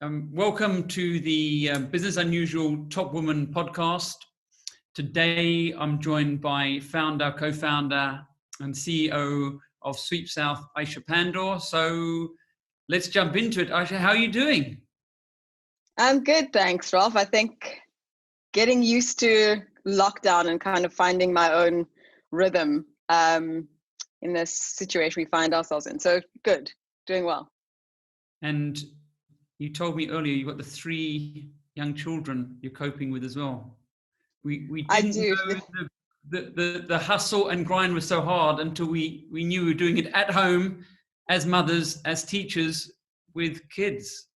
Welcome to the Business Unusual Top Woman podcast. Today, I'm joined by co-founder and CEO of Sweepsouth, Aisha Pandor. So let's jump into it. Aisha, how are you doing? I'm good, thanks, Ralf. I think getting used to lockdown and kind of finding my own rhythm in this situation we find ourselves in. So good, doing well. And you told me earlier you've got the 3 young children you're coping with as well. We didn't know the hustle and grind was so hard until we knew we were doing it at home as mothers, as teachers with kids.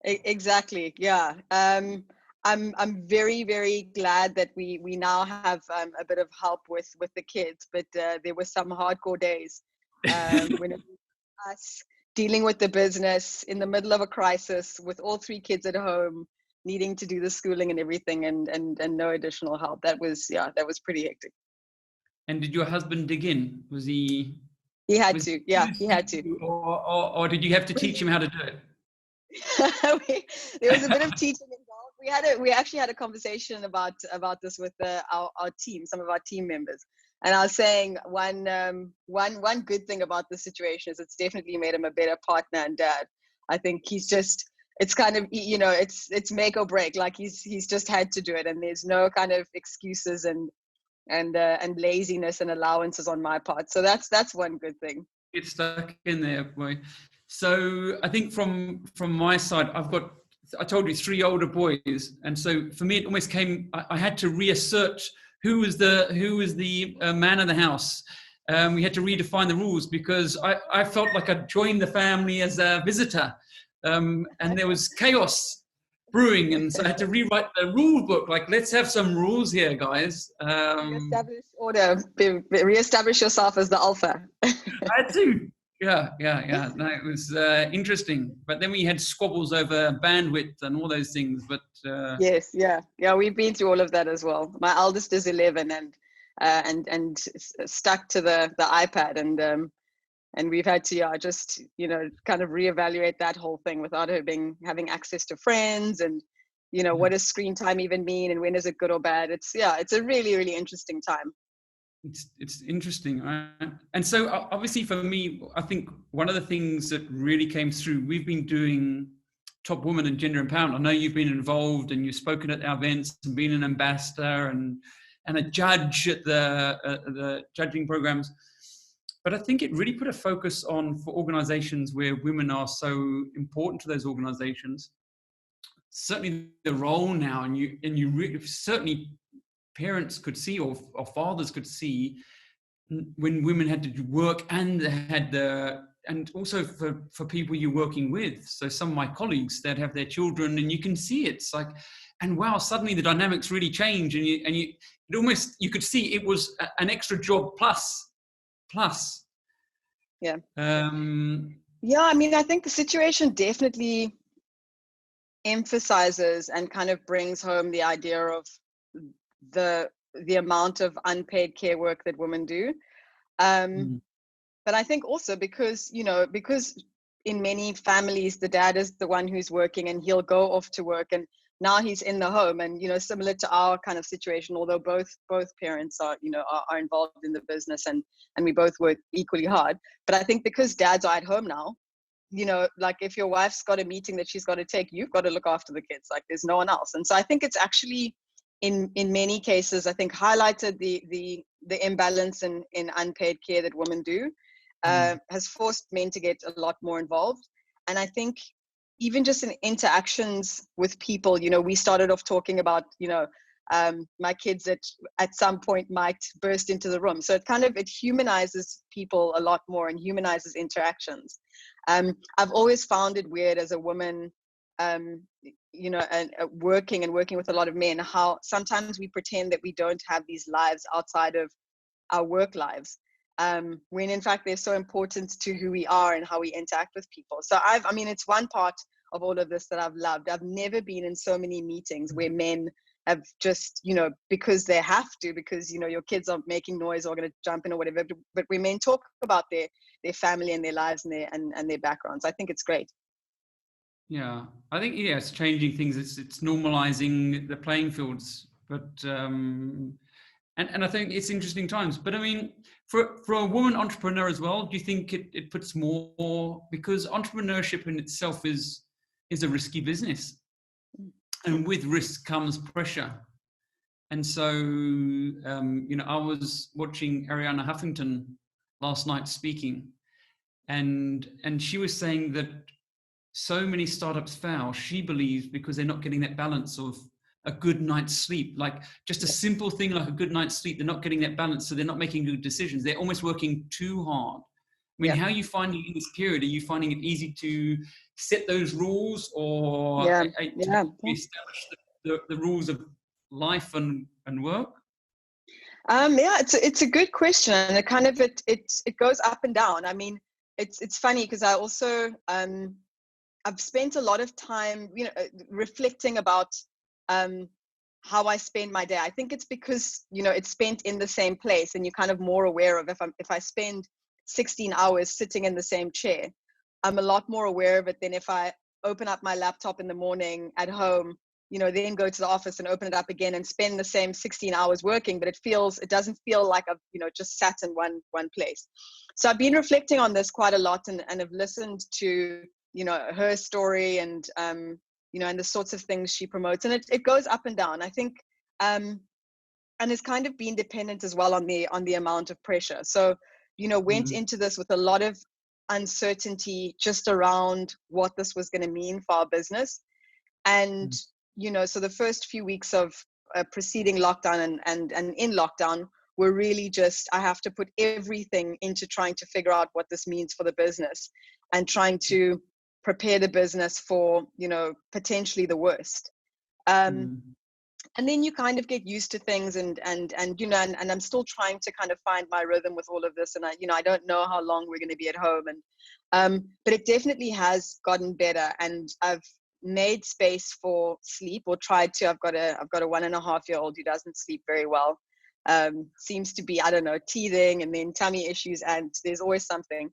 Exactly, yeah. I'm very, very glad that we now have a bit of help with the kids, but there were some hardcore days when it was us dealing with the business in the middle of a crisis with all 3 kids at home, needing to do the schooling and everything, and no additional help. That was pretty hectic. And did your husband dig in? Was he? He had to. Yeah, he had to. Or did you have to teach him how to do it? There was a bit of teaching involved. We actually had a conversation about this with our team, some of our team members. And I was saying one good thing about the situation is it's definitely made him a better partner and dad. I think it's kind of, it's make or break. Like he's just had to do it, and there's no kind of excuses and laziness and allowances on my part. So that's one good thing. Get stuck in there, boy. So I think from my side, I told you 3 older boys, and so for me it almost came. I had to reassert who was the man of the house. We had to redefine the rules because I felt like I'd joined the family as a visitor, and there was chaos brewing, and so I had to rewrite the rule book. Like, let's have some rules here, guys. Reestablish order. Reestablish yourself as the alpha. I had to. Yeah. No, it was interesting. But then we had squabbles over bandwidth and all those things. But yes, yeah, we've been through all of that as well. My eldest is 11 and stuck to the iPad, and we've had to just kind of reevaluate that whole thing without her having access to friends, and what does screen time even mean, and when is it good or bad? It's a really, really interesting time. It's interesting, right? And so obviously for me, I think one of the things that really came through, we've been doing Top Woman and Gender Empowerment. I know you've been involved and you've spoken at our events and been an ambassador and a judge at the judging programs. But I think it really put a focus on, for organizations where women are so important to those organizations, certainly the role now, and you really, certainly parents could see or fathers could see when women had to work and also for people you're working with. So some of my colleagues that have their children, and you can see it's like, and wow, suddenly the dynamics really change, and you could see it was an extra job plus. Yeah. I mean, I think the situation definitely emphasizes and kind of brings home the idea of the amount of unpaid care work that women do. But I think also because in many families, the dad is the one who's working and he'll go off to work, and now he's in the home, and similar to our kind of situation, although both parents are involved in the business and we both work equally hard. But I think because dads are at home now, like if your wife's got a meeting that she's got to take, you've got to look after the kids. Like there's no one else. And so I think it's actually in many cases, I think highlighted the imbalance in unpaid care that women do, has forced men to get a lot more involved. And I think even just in interactions with people, we started off talking about, my kids at some point might burst into the room. So it humanizes people a lot more and humanizes interactions. I've always found it weird as a woman, and working with a lot of men, how sometimes we pretend that we don't have these lives outside of our work lives, when in fact they're so important to who we are and how we interact with people. So it's one part of all of this that I've loved. I've never been in so many meetings where men have just, because they have to, because, your kids are making noise or going to jump in or whatever, but where men talk about their family and their lives and their backgrounds. I think it's great. Yeah, I think, yeah, it's changing things. It's normalizing the playing fields, but and I think it's interesting times. But I mean, for a woman entrepreneur as well, do you think it puts more, because entrepreneurship in itself is a risky business, and with risk comes pressure. And so, I was watching Arianna Huffington last night speaking, and she was saying that so many startups fail, she believes, because they're not getting that balance of a good night's sleep. Like just a simple thing like a good night's sleep, they're not getting that balance, so they're not making good decisions. They're almost working too hard. I mean, how are you finding in this period? Are you finding it easy to set those rules, or to establish the rules of life and work? It's a good question, and it goes up and down. I mean, it's funny because I also I've spent a lot of time, reflecting about how I spend my day. I think it's because, it's spent in the same place, and you're kind of more aware of, if I spend 16 hours sitting in the same chair, I'm a lot more aware of it than if I open up my laptop in the morning at home, then go to the office and open it up again and spend the same 16 hours working, but it doesn't feel like I've, just sat in one place. So I've been reflecting on this quite a lot, and have listened to, her story, and, and the sorts of things she promotes. And it goes up and down, I think, and it's kind of been dependent as well on the amount of pressure. So, went into this with a lot of uncertainty just around what this was going to mean for our business. And, so the first few weeks of preceding lockdown and in lockdown were really just, I have to put everything into trying to figure out what this means for the business, and trying to prepare the business for, potentially the worst. And then you kind of get used to things, and I'm still trying to kind of find my rhythm with all of this. And I don't know how long we're going to be at home, and but it definitely has gotten better, and I've made space for sleep, or tried to. I've got a 1.5-year-old who doesn't sleep very well. Seems to be, I don't know, teething, and then tummy issues, and there's always something.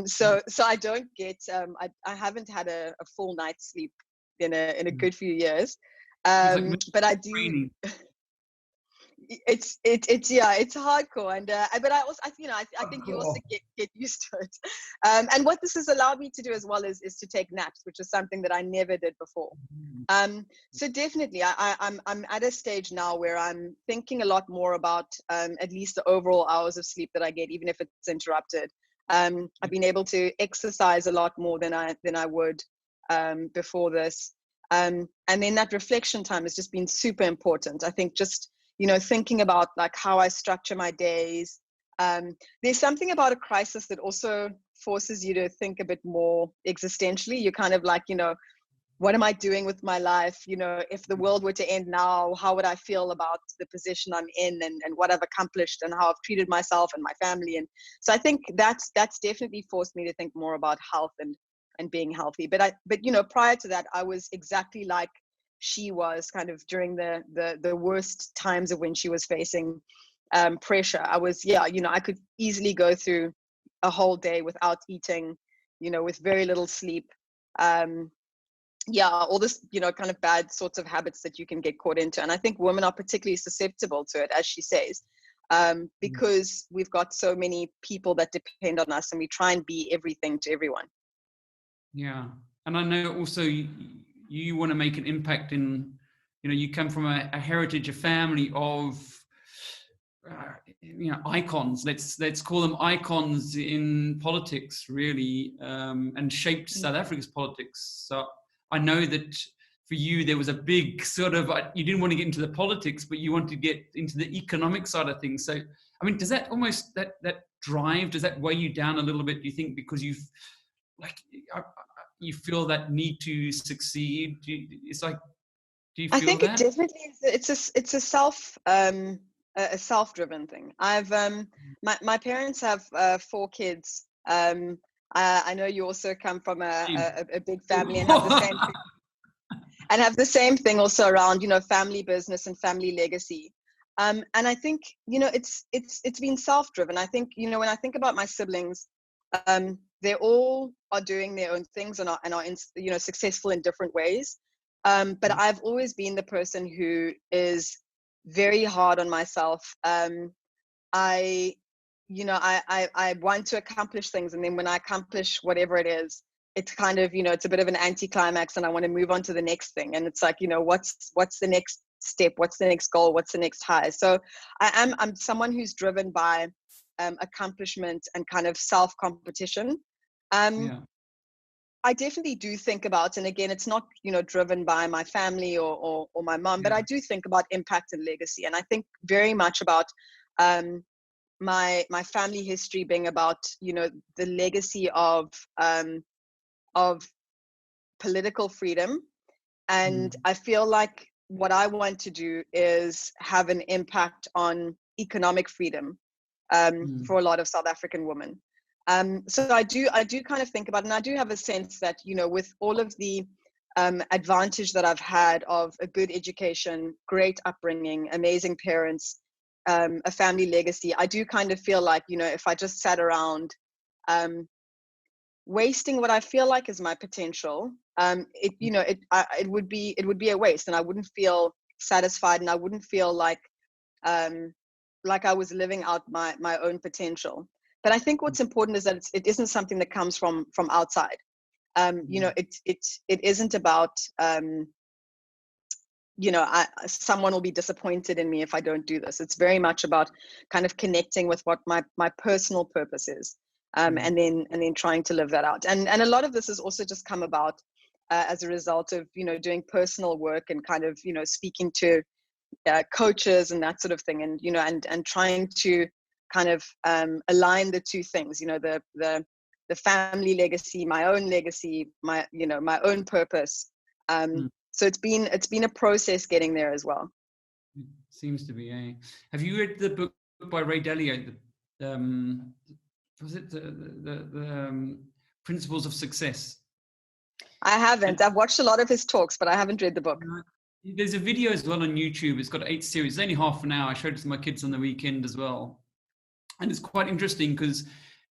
So I don't get, I haven't had a full night's sleep in a good few years. But I do. It's hardcore, and but I also, I think you also get used to it. And what this has allowed me to do as well is to take naps, which is something that I never did before. So definitely, I'm at a stage now where I'm thinking a lot more about at least the overall hours of sleep that I get, even if it's interrupted. I've been able to exercise a lot more than I would before this. And then that reflection time has just been super important. I think just, thinking about like how I structure my days. There's something about a crisis that also forces you to think a bit more existentially. You're kind of like, what am I doing with my life? If the world were to end now, how would I feel about the position I'm in, and what I've accomplished, and how I've treated myself and my family? And so I think that's definitely forced me to think more about health and being healthy. But prior to that, I was exactly like she was, kind of during the worst times of when she was facing pressure. I was, I could easily go through a whole day without eating, with very little sleep. All this, kind of bad sorts of habits that you can get caught into. And I think women are particularly susceptible to it, as she says, because we've got so many people that depend on us, and we try and be everything to everyone. Yeah. And I know also you want to make an impact in, you come from a heritage, a family of, icons. Let's call them icons in politics, really, and shaped South Africa's politics. So I know that for you, there was a big sort of, you didn't want to get into the politics, but you wanted to get into the economic side of things. So, I mean, does that almost, that drive, does that weigh you down a little bit, do you think, because you feel that need to succeed? Do you feel I think that? it definitely is. It's a self-driven thing. I've my parents have 4 kids. I know you also come from a big family, and have the same thing, and have the same thing also around, family business and family legacy. And I think, it's been self-driven. I think, when I think about my siblings, they all are doing their own things and are in, you know, successful in different ways. But I've always been the person who is very hard on myself. I want to accomplish things, and then when I accomplish whatever it is, it's kind of, you know, it's a bit of an anticlimax, and I want to move on to the next thing. And it's like, you know, what's the next step? What's the next goal? What's the next high? So I'm someone who's driven by accomplishment and kind of self-competition. I definitely do think about, and again, it's not, you know, driven by my family or my mom, but I do think about impact and legacy. And I think very much about my family history being about, you know, the legacy of political freedom. And I feel like what I want to do is have an impact on economic freedom for a lot of South African women. So I do kind of think about, and I do have a sense that, you know, with all of the advantage that I've had of a good education, great upbringing, amazing parents, a family legacy, I do kind of feel like, you know, if I just sat around wasting what I feel like is my potential, it would be a waste, and I wouldn't feel satisfied, and I wouldn't feel like I was living out my own potential. But I think what's important is that it isn't something that comes from outside. You know, it isn't about you know, someone will be disappointed in me if I don't do this. It's very much about kind of connecting with what my personal purpose is, and then trying to live that out. And a lot of this has also just come about as a result of, you know, doing personal work and kind of, you know, speaking to coaches and that sort of thing, and, you know, and trying to kind of align the two things, you know, the family legacy, my own legacy, my own purpose. So it's been a process getting there as well. It seems to be. Have you read the book by Ray Dalio? Was it the Principles of Success? I haven't. I've watched a lot of his talks, but I haven't read the book. There's a video as well on YouTube. It's got 8 series. It's only half an hour. I showed it to my kids on the weekend as well. And it's quite interesting because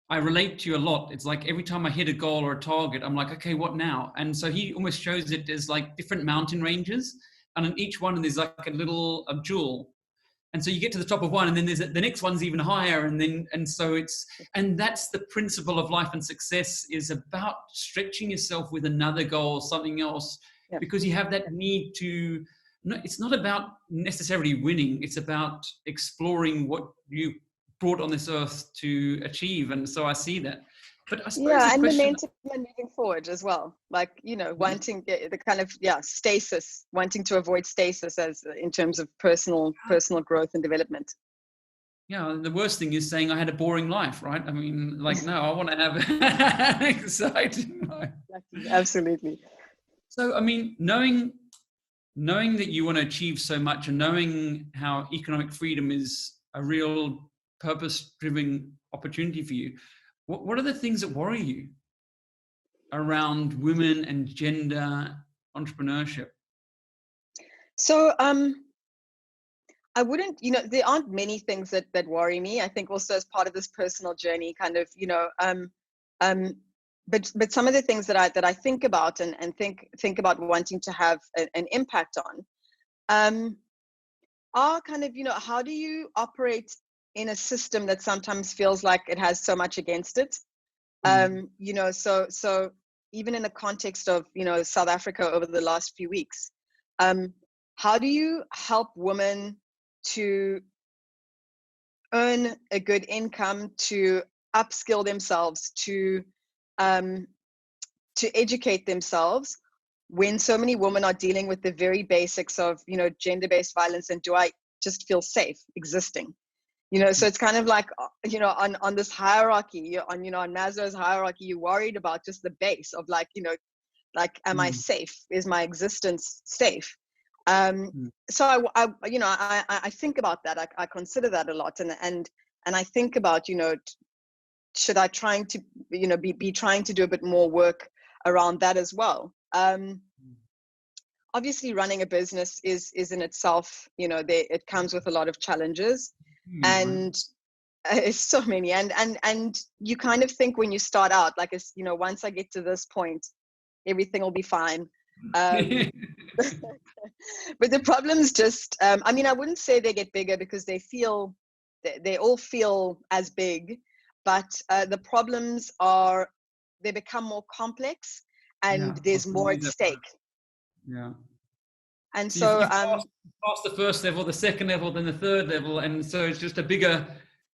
I relate to you a lot. It's like every time I hit a goal or a target, I'm like, okay, what now? And so he almost shows it as like different mountain ranges. And on each one, there's like a little jewel. And so you get to the top of one, and then the next one's even higher. And that's the principle of life and success, is about stretching yourself with another goal, something else, because you have that need to, it's not about necessarily winning. It's about exploring what you brought on this earth to achieve. And so I see that. But I suppose and momentum and moving forward as well, like, you know, wanting the kind of stasis, wanting to avoid stasis as in terms of personal growth and development. The worst thing is saying I had a boring life, right? I mean, like, no, I want to have an exciting life. Absolutely. So I mean, knowing that you want to achieve so much, and knowing how economic freedom is a real purpose-driven opportunity for you, what are the things that worry you around women and gender entrepreneurship? So I wouldn't, you know, there aren't many things that worry me. I think also as part of this personal journey, kind of, you know, but some of the things that I think about and think about wanting to have an impact on are kind of, you know, how do you operate in a system that sometimes feels like it has so much against it? You know, so even in the context of, you know, South Africa over the last few weeks, how do you help women to earn a good income, to upskill themselves, to educate themselves, when so many women are dealing with the very basics of, you know, gender-based violence, and do I just feel safe existing? You know, so it's kind of like, you know, on this hierarchy, on Maslow's hierarchy, you're worried about just the base of, like, you know, like, am I safe? Is my existence safe? So I think about that. I consider that a lot, and I think about, you know, should I trying to, you know, be trying to do a bit more work around that as well. Obviously, running a business is in itself, you know, it comes with a lot of challenges, and It's so many, and you kind of think when you start out, like, it's, you know, once I get to this point, everything will be fine. But the problems just, I mean, I wouldn't say they get bigger, because they all feel as big, but the problems are, they become more complex, and Yeah, there's more at stake. Yeah. And So so, you've passed the first level, the second level, then the third level, and so it's just a bigger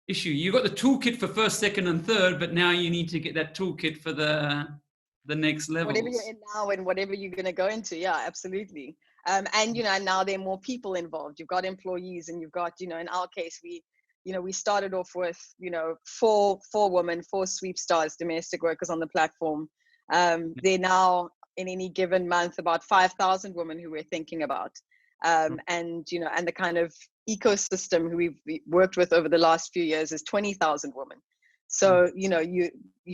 issue. You've got the toolkit for first, second, and third, but now you need to get that toolkit for the next levels. whatever you're in now and whatever you're going to go into, yeah, absolutely. And you know, and now there are more people involved. You've got employees, and you've got, you know, in our case, we started off with, you know, four women, 4 sweep stars, domestic workers on the platform. They're now, in any given month, about 5,000 women who we're thinking about. And, you know, and the kind of ecosystem who we've worked with over the last few years is 20,000 women. So, you know, you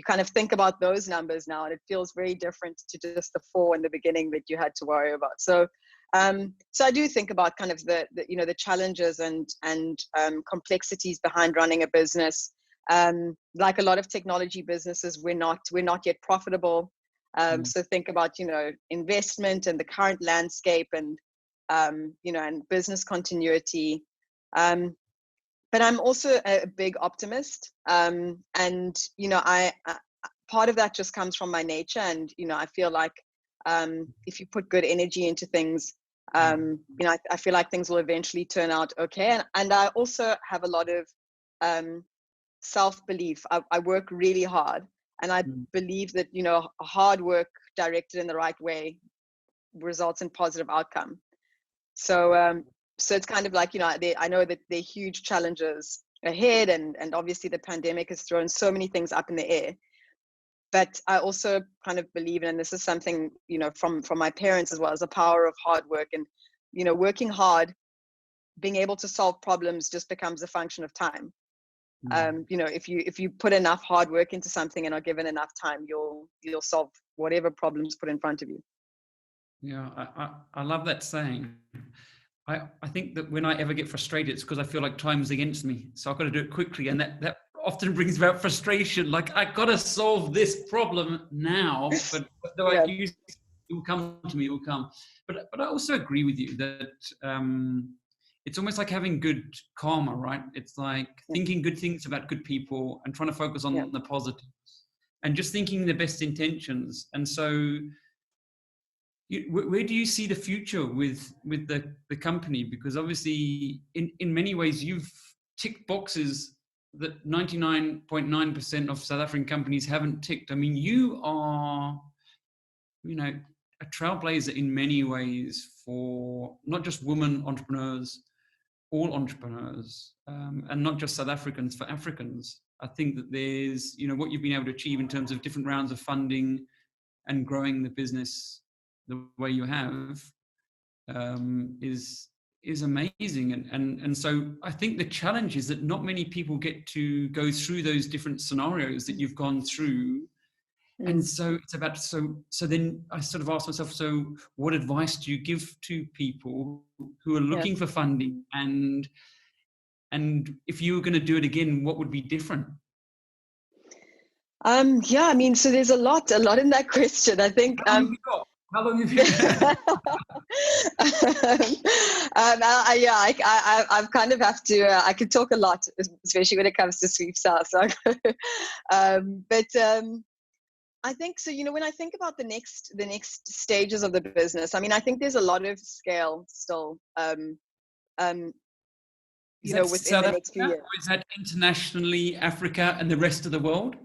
kind of think about those numbers now, and it feels very different to just the 4 in the beginning that you had to worry about. So, so I do think about kind of the you know, the challenges and complexities behind running a business. Like a lot of technology businesses, we're not yet profitable. So think about, you know, investment and the current landscape, and you know, and business continuity. But I'm also a big optimist, and you know, I part of that just comes from my nature, and you know, I feel like if you put good energy into things, you know, I feel like things will eventually turn out okay. And I also have a lot of self-belief. I work really hard, and I believe that, you know, hard work directed in the right way results in positive outcome. So so it's kind of like, you know, I know that there are huge challenges ahead, and obviously the pandemic has thrown so many things up in the air. But I also kind of believe in, and this is something, you know, from my parents as well, as the power of hard work. And, you know, working hard, being able to solve problems just becomes a function of time. You know, if you put enough hard work into something and are given enough time, you'll solve whatever problems put in front of you. Yeah, I love that saying. I think that when I ever get frustrated, it's because I feel like time's against me. So I've got to do it quickly. And that often brings about frustration. Like, I got to solve this problem now, but though Yeah. it will come to me, it will come. But I also agree with you that it's almost like having good karma, right? It's like thinking good things about good people and trying to focus on the positives, and just thinking the best intentions. And so, where do you see the future with the company? Because obviously, in many ways, you've ticked boxes that 99.9% of South African companies haven't ticked. I mean, you are, you know, a trailblazer in many ways for not just women entrepreneurs, all entrepreneurs, and not just South Africans, for Africans. I think that there's, you know, what you've been able to achieve in terms of different rounds of funding and growing the business the way you have is amazing. And so I think the challenge is that not many people get to go through those different scenarios that you've gone through. And so it's about, so then I sort of asked myself, so what advice do you give to people who are looking for funding? And if you were going to do it again, what would be different? Yeah, I mean, so there's a lot in that question. I think. How long have you got? I've kind of have to. I could talk a lot, especially when it comes to Sweepsouth. So, I think so. You know, when I think about the next stages of the business, I mean, I think there's a lot of scale still. You know, within the next few years. Or is that internationally, Africa, and the rest of the world?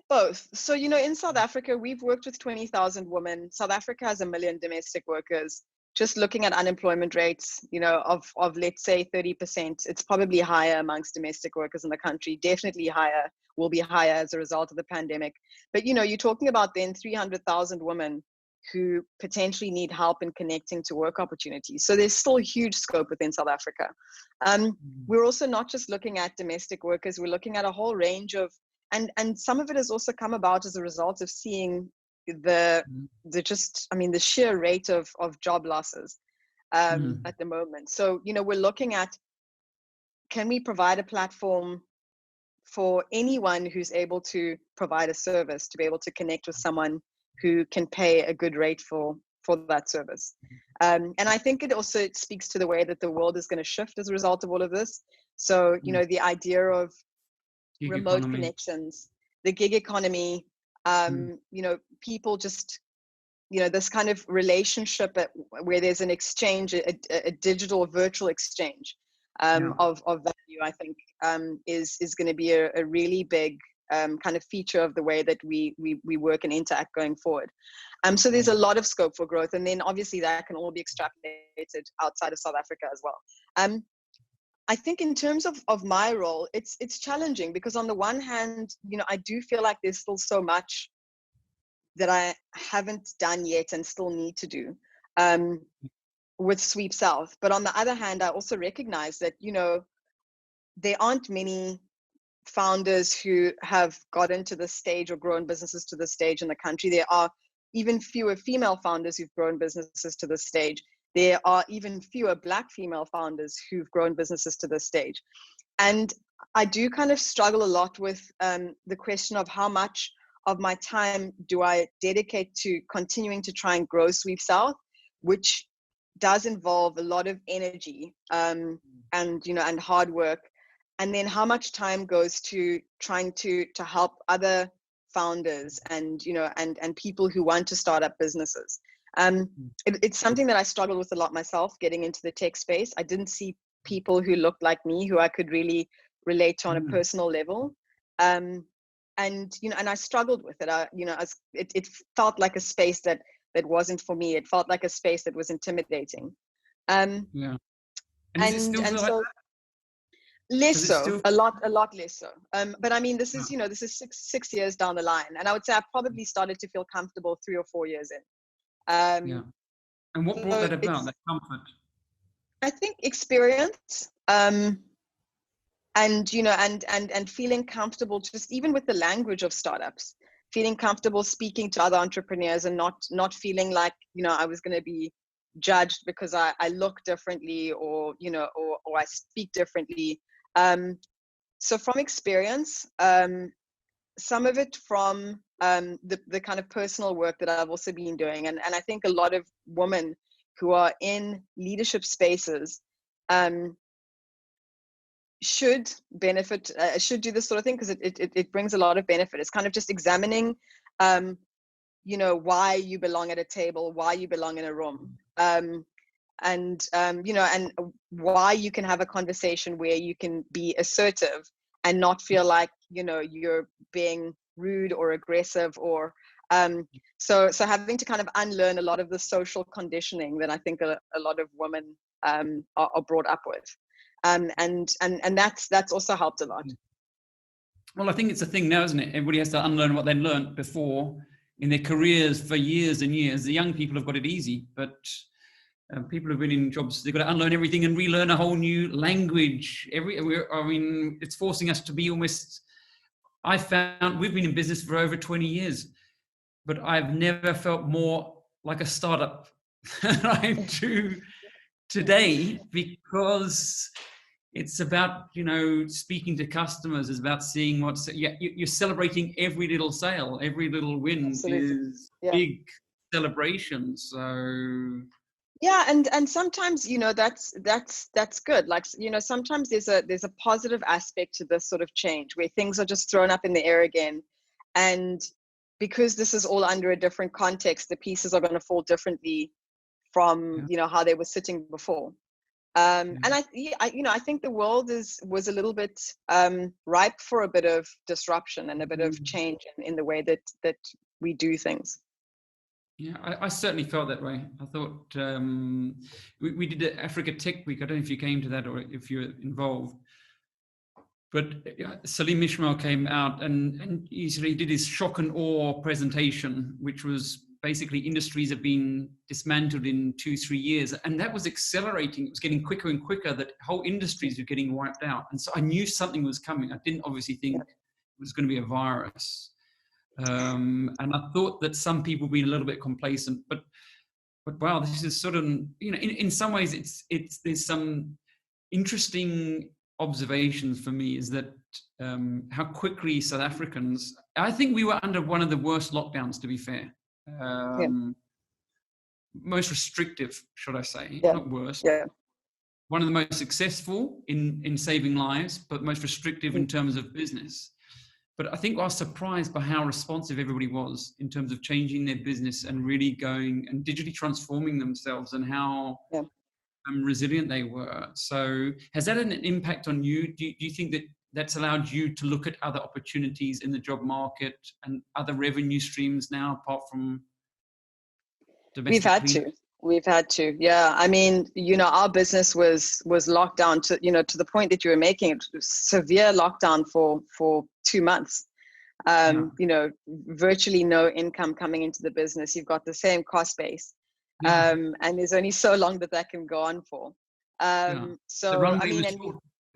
Both. So, you know, in South Africa, we've worked with 20,000 women. South Africa has 1 million domestic workers. Just looking at unemployment rates, you know, of let's say 30%, it's probably higher amongst domestic workers in the country, definitely higher, will be higher as a result of the pandemic. But, you know, you're talking about then 300,000 women who potentially need help in connecting to work opportunities. So there's still huge scope within South Africa. We're also not just looking at domestic workers, we're looking at a whole range of, and some of it has also come about as a result of seeing the sheer rate of job losses at the moment. So, you know, we're looking at, can we provide a platform for anyone who's able to provide a service to be able to connect with someone who can pay a good rate for that service. And I think it also speaks to the way that the world is going to shift as a result of all of this. So, you know, the idea of Gig remote economy. connections, the gig economy, you know, people just, you know, this kind of relationship where there's an exchange, a digital virtual exchange of value, I think is going to be a really big kind of feature of the way that we work and interact going forward. So there's a lot of scope for growth, and then obviously that can all be extrapolated outside of South Africa as well. I think in terms of my role, it's challenging because on the one hand, you know, I do feel like there's still so much that I haven't done yet and still need to do with Sweepsouth. But on the other hand, I also recognize that, you know, there aren't many founders who have gotten to this stage or grown businesses to this stage in the country. There are even fewer female founders who've grown businesses to this stage. There are even fewer Black female founders who've grown businesses to this stage. And I do kind of struggle a lot with the question of how much of my time do I dedicate to continuing to try and grow Sweepsouth, which does involve a lot of energy and, you know, and hard work. And then how much time goes to trying to help other founders and, you know, and people who want to start up businesses. It's something that I struggled with a lot myself, getting into the tech space. I didn't see people who looked like me, who I could really relate to on a personal level. And, you know, and I struggled with it. You know, it felt like a space that wasn't for me. It felt like a space that was intimidating. And so less so, a lot less so. But I mean, this is, you know, this is six years down the line. And I would say I probably started to feel comfortable 3 or 4 years in. And what brought that about, that comfort? I think experience, and, you know, and feeling comfortable just even with the language of startups, feeling comfortable speaking to other entrepreneurs and not feeling like, you know, I was going to be judged because I look differently or, you know, or I speak differently. So from experience, some of it from the kind of personal work that I've also been doing. And I think a lot of women who are in leadership spaces should benefit, should do this sort of thing, because it brings a lot of benefit. It's kind of just examining, you know, why you belong at a table, why you belong in a room, and you know, and why you can have a conversation where you can be assertive and not feel like, you know, you're being rude or aggressive or so having to kind of unlearn a lot of the social conditioning that I think a lot of women are brought up with. And that's also helped a lot. Well, I think it's a thing now, isn't it? Everybody has to unlearn what they learned before in their careers for years and years. The young people have got it easy, but people who've been in jobs, they've got to unlearn everything and relearn a whole new language. I mean, it's forcing us to be almost, I found we've been in business for over 20 years, but I've never felt more like a startup than I do today, because it's about, you know, speaking to customers. It's about seeing what's, you're celebrating every little sale, every little win. Absolutely. Is big celebration. So yeah, and sometimes, you know, that's good. Like, you know, sometimes there's a positive aspect to this sort of change where things are just thrown up in the air again, and because this is all under a different context, the pieces are going to fall differently from you know, how they were sitting before. And I you know, I think the world was a little bit ripe for a bit of disruption and a bit of change in the way that we do things. Yeah, I certainly felt that way. I thought we did the Africa Tech Week. I don't know if you came to that or if you're involved. But Salim Ismail came out and he did his shock and awe presentation, which was basically industries have been dismantled in 2-3 years. And that was accelerating. It was getting quicker and quicker, that whole industries were getting wiped out. And so I knew something was coming. I didn't obviously think it was going to be a virus. And I thought that some people were being a little bit complacent, but wow, this is sort of, you know, in some ways there's some interesting observations for me, is that how quickly South Africans, I think we were under one of the worst lockdowns, to be fair. Yeah. Most restrictive, should I say, Yeah. not worst. Yeah. One of the most successful in saving lives, but most restrictive in terms of business. But I think I was surprised by how responsive everybody was in terms of changing their business and really going and digitally transforming themselves, and how resilient they were. So has that an impact on you? Do you think that that's allowed you to look at other opportunities in the job market and other revenue streams now, apart from domestic cleaning? We've had to. Yeah. I mean, our business was locked down to, to the point that you were making. It was severe lockdown for 2 months. Virtually no income coming into the business. You've got the same cost base. And there's only so long that can go on for. So, I mean,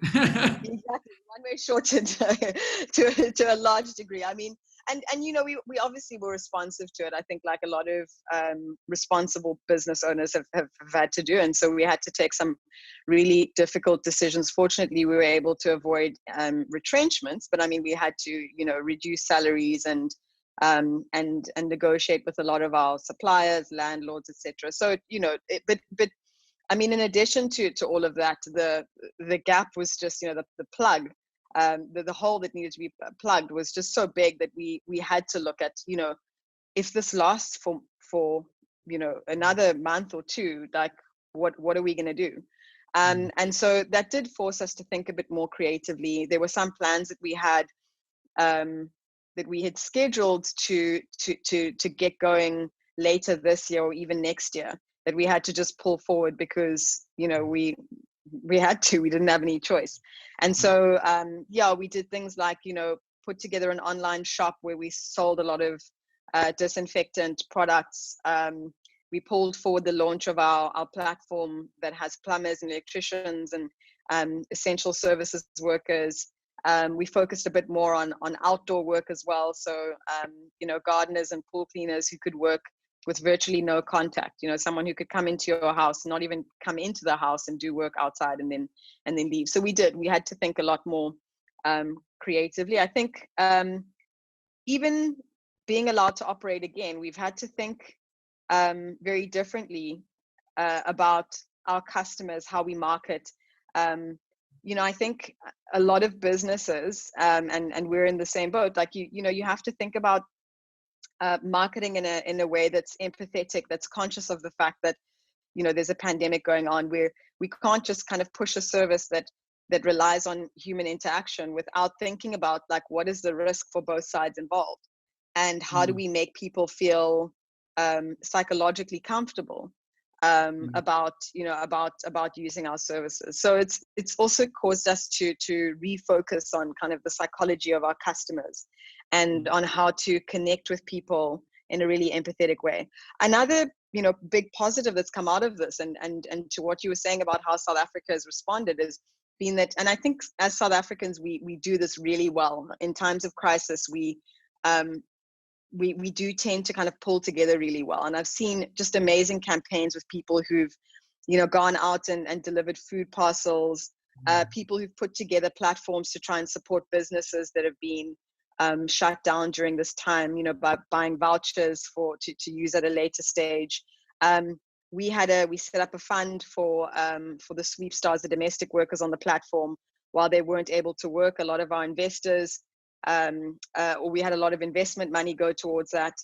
exactly, runway shortened to a large degree. I mean, and we obviously were responsive to it. I think like a lot of responsible business owners have had to do, and so we had to take some really difficult decisions. Fortunately, we were able to avoid retrenchments, but I mean, we had to reduce salaries and negotiate with a lot of our suppliers, landlords, etc. So but I mean, in addition to all of that, the gap was just, the plug, the hole that needed to be plugged was just so big that we had to look at, if this lasts for another month or two, like what are we going to do? And so that did force us to think a bit more creatively. There were some plans that we had scheduled to get going later this year or even next year, that we had to just pull forward because we didn't have any choice. And so we did things like put together an online shop where we sold a lot of disinfectant products. We pulled forward the launch of our platform that has plumbers and electricians and essential services workers. We focused a bit more on outdoor work as well, so gardeners and pool cleaners who could work with virtually no contact, someone who could come into your house, not even come into the house, and do work outside and then leave. So we had to think a lot more creatively. I think even being allowed to operate again, we've had to think very differently about our customers, how we market. I think a lot of businesses, and we're in the same boat, like you have to think about marketing in a way that's empathetic, that's conscious of the fact that there's a pandemic going on, where we can't just kind of push a service that relies on human interaction without thinking about like what is the risk for both sides involved, and how do we make people feel psychologically comfortable about using our services. So it's also caused us to refocus on kind of the psychology of our customers and on how to connect with people in a really empathetic way. Another big positive that's come out of this, and to what you were saying about how South Africa has responded, is being that, and I think as South Africans we do this really well in times of crisis. We do tend to kind of pull together really well. And I've seen just amazing campaigns with people who've, gone out and delivered food parcels, people who've put together platforms to try and support businesses that have been shut down during this time, by buying vouchers to use at a later stage. We set up a fund for the Sweepsouth, the domestic workers on the platform, while they weren't able to work. A lot of our investors, or we had a lot of investment money go towards that.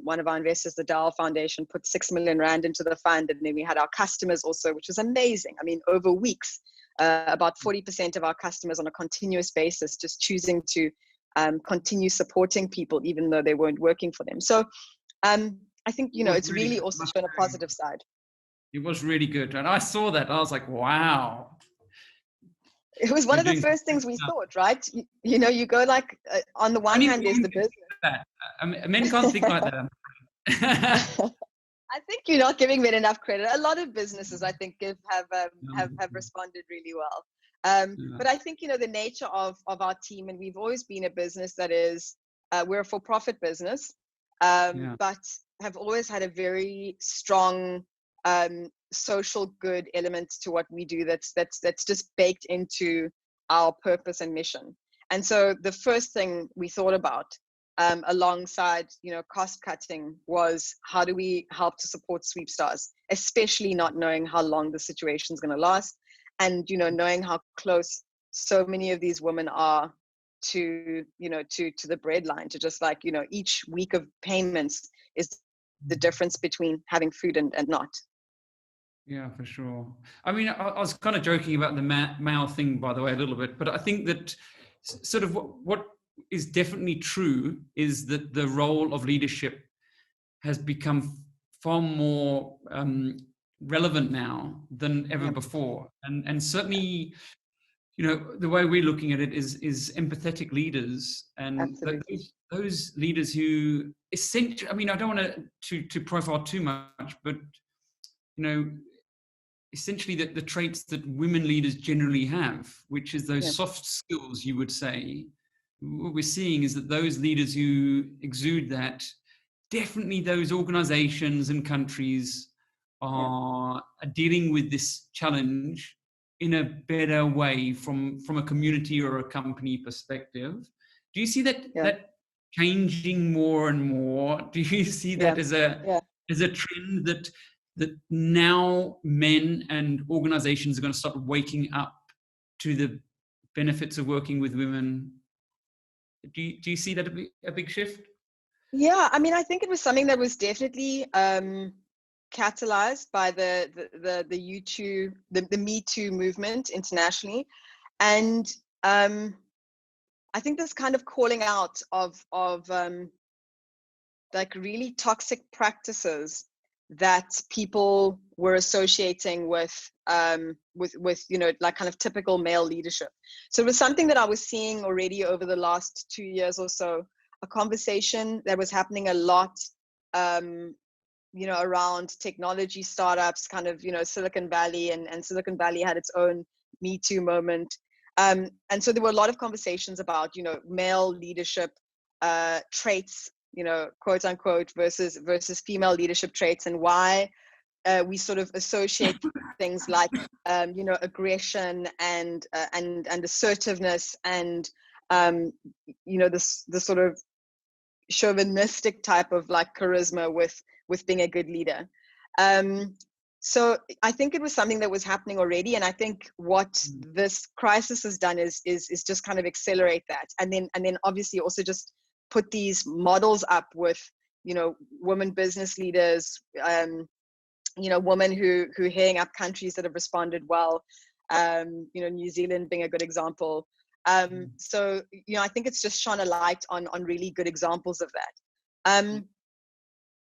One of our investors, the Dow Foundation, put 6 million Rand into the fund. And then we had our customers also, which was amazing. I mean, over weeks, about 40% of our customers on a continuous basis just choosing to continue supporting people, even though they weren't working for them. So I think, it's really also shown a positive side. It was really good. And I saw that. I was like, wow. It was one of the first things we thought, right? You go like, on the one hand, there's the business. Men can't think like that. I think you're not giving men enough credit. A lot of businesses, I think, have responded really well. But I think, the nature of our team, and we've always been a business that is, we're a for-profit business, but have always had a very strong social good element to what we do. That's just baked into our purpose and mission. And so the first thing we thought about, alongside, cost cutting, was how do we help to support sweep stars, especially not knowing how long the situation is going to last, and knowing how close so many of these women are to the breadline, to just like each week of payments is the difference between having food and not. Yeah, for sure. I mean, I was kind of joking about the male thing, by the way, a little bit, but I think that sort of what is definitely true is that the role of leadership has become far more relevant now than ever before. And certainly, the way we're looking at it is empathetic leaders, and those leaders who essentially, I mean, I don't want to profile too much, but essentially the traits that women leaders generally have, which is those soft skills, you would say. What we're seeing is that those leaders who exude that, definitely those organizations and countries are dealing with this challenge in a better way from a community or a company perspective. Do you see that changing more and more? Do you see that as a trend that now men and organizations are going to start waking up to the benefits of working with women? Do you see that a big shift? Yeah, I mean, I think it was something that was definitely catalyzed by the Me Too movement internationally, and I think this kind of calling out of like really toxic practices that people were associating with like kind of typical male leadership. So it was something that I was seeing already over the last 2 years or so, a conversation that was happening a lot around technology startups, kind of Silicon Valley, and Silicon Valley had its own Me Too moment, and so there were a lot of conversations about male leadership traits, quote unquote, versus female leadership traits, and why we sort of associate things like aggression and assertiveness and the sort of chauvinistic type of like charisma with being a good leader. So I think it was something that was happening already, and I think what this crisis has done is just kind of accelerate that, and then obviously also just put these models up with women business leaders, women who heading up countries that have responded well, New Zealand being a good example. So I think it's just shone a light on really good examples of that.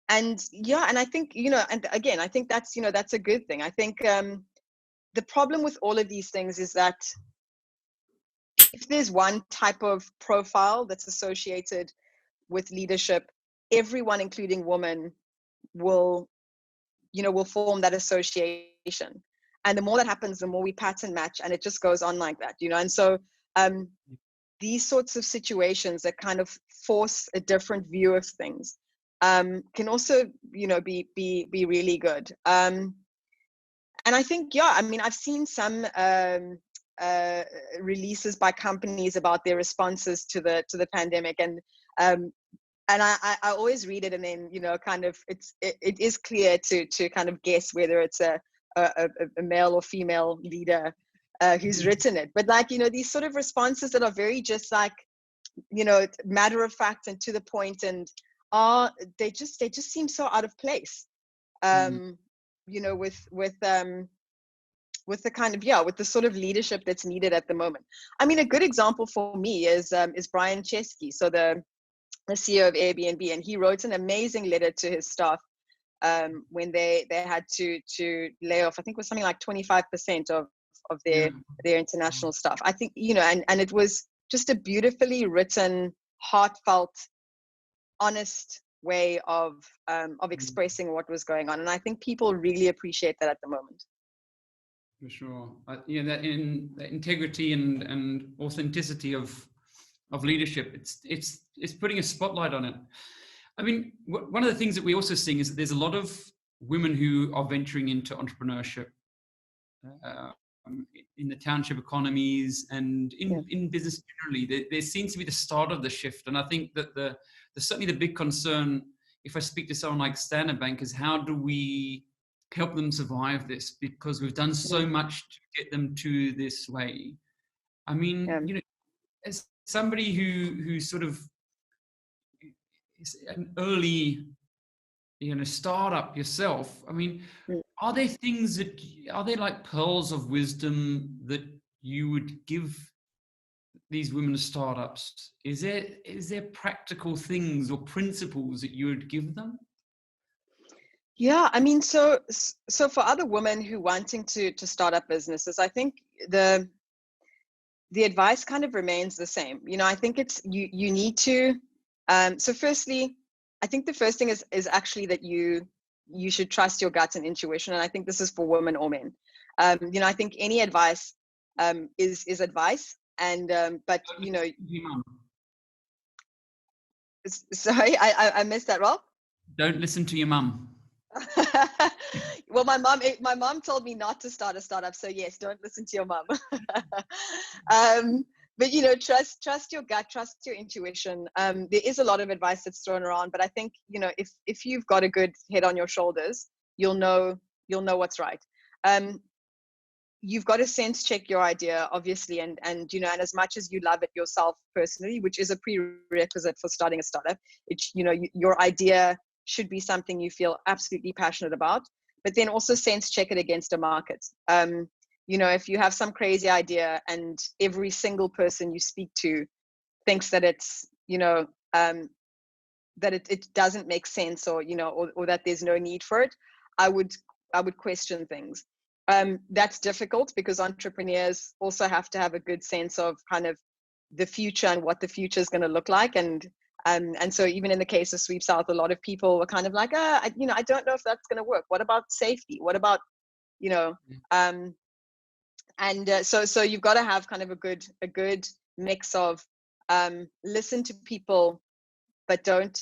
And I think and again, I think that's that's a good thing. I think the problem with all of these things is that if there's one type of profile that's associated with leadership, everyone, including women, will form that association. And the more that happens, the more we pattern match, and it just goes on like that, and so these sorts of situations that kind of force a different view of things can also be really good. And I think I mean, I've seen some releases by companies about their responses to the pandemic, and I always read it, and then kind of it is clear to kind of guess whether it's a male or female leader who's written it. But like these sort of responses that are very just like matter of fact and to the point, and they just seem so out of place. With the kind of with the sort of leadership that's needed at the moment. I mean, a good example for me is Brian Chesky, so the CEO of Airbnb, and he wrote an amazing letter to his staff when they had to lay off, I think it was something like 25% of their international staff. I think and it was just a beautifully written, heartfelt, honest way of expressing what was going on, and I think people really appreciate that at the moment. For sure, that integrity and authenticity of leadership, it's putting a spotlight on it. I mean, one of the things that we're also seeing is that there's a lot of women who are venturing into entrepreneurship. in the township economies and in business generally. There seems to be the start of the shift. And I think that certainly the big concern, if I speak to someone like Standard Bank, is how do we help them survive this? Because we've done so much to get them to this way. I mean, you know, as somebody who sort of is an early, you know, startup yourself, I mean, are there like pearls of wisdom that you would give these women startups? Is there practical things or principles that you would give them? Yeah, I mean, so for other women who wanting to start up businesses, I think the advice kind of remains the same. You know, I think it's you need to. So firstly, I think the first thing is actually that you should trust your gut and intuition, and I think this is for women or men. You know, I think any advice is advice, and but you know, sorry, I missed that, Ralf. Don't listen to your mum. Well, my mom told me not to start a startup, so yes, don't listen to your mom. But you know, trust your gut, trust your intuition. There is a lot of advice that's thrown around, but I think, you know, if you've got a good head on your shoulders, you'll know what's right. You've got to sense check your idea, obviously, and you know, and as much as you love it yourself personally, which is a prerequisite for starting a startup, you know, your idea should be something you feel absolutely passionate about, but then also sense check it against a market. You know, if you have some crazy idea and every single person you speak to thinks that it's, you know, that it doesn't make sense, or, you know, or that there's no need for it, I would question things. That's difficult because entrepreneurs also have to have a good sense of kind of the future and what the future is going to look like. And so even in the case of Sweepsouth, a lot of people were kind of like, you know, I don't know if that's going to work. What about safety? What about, you know, so you've got to have kind of a good mix of listen to people, but don't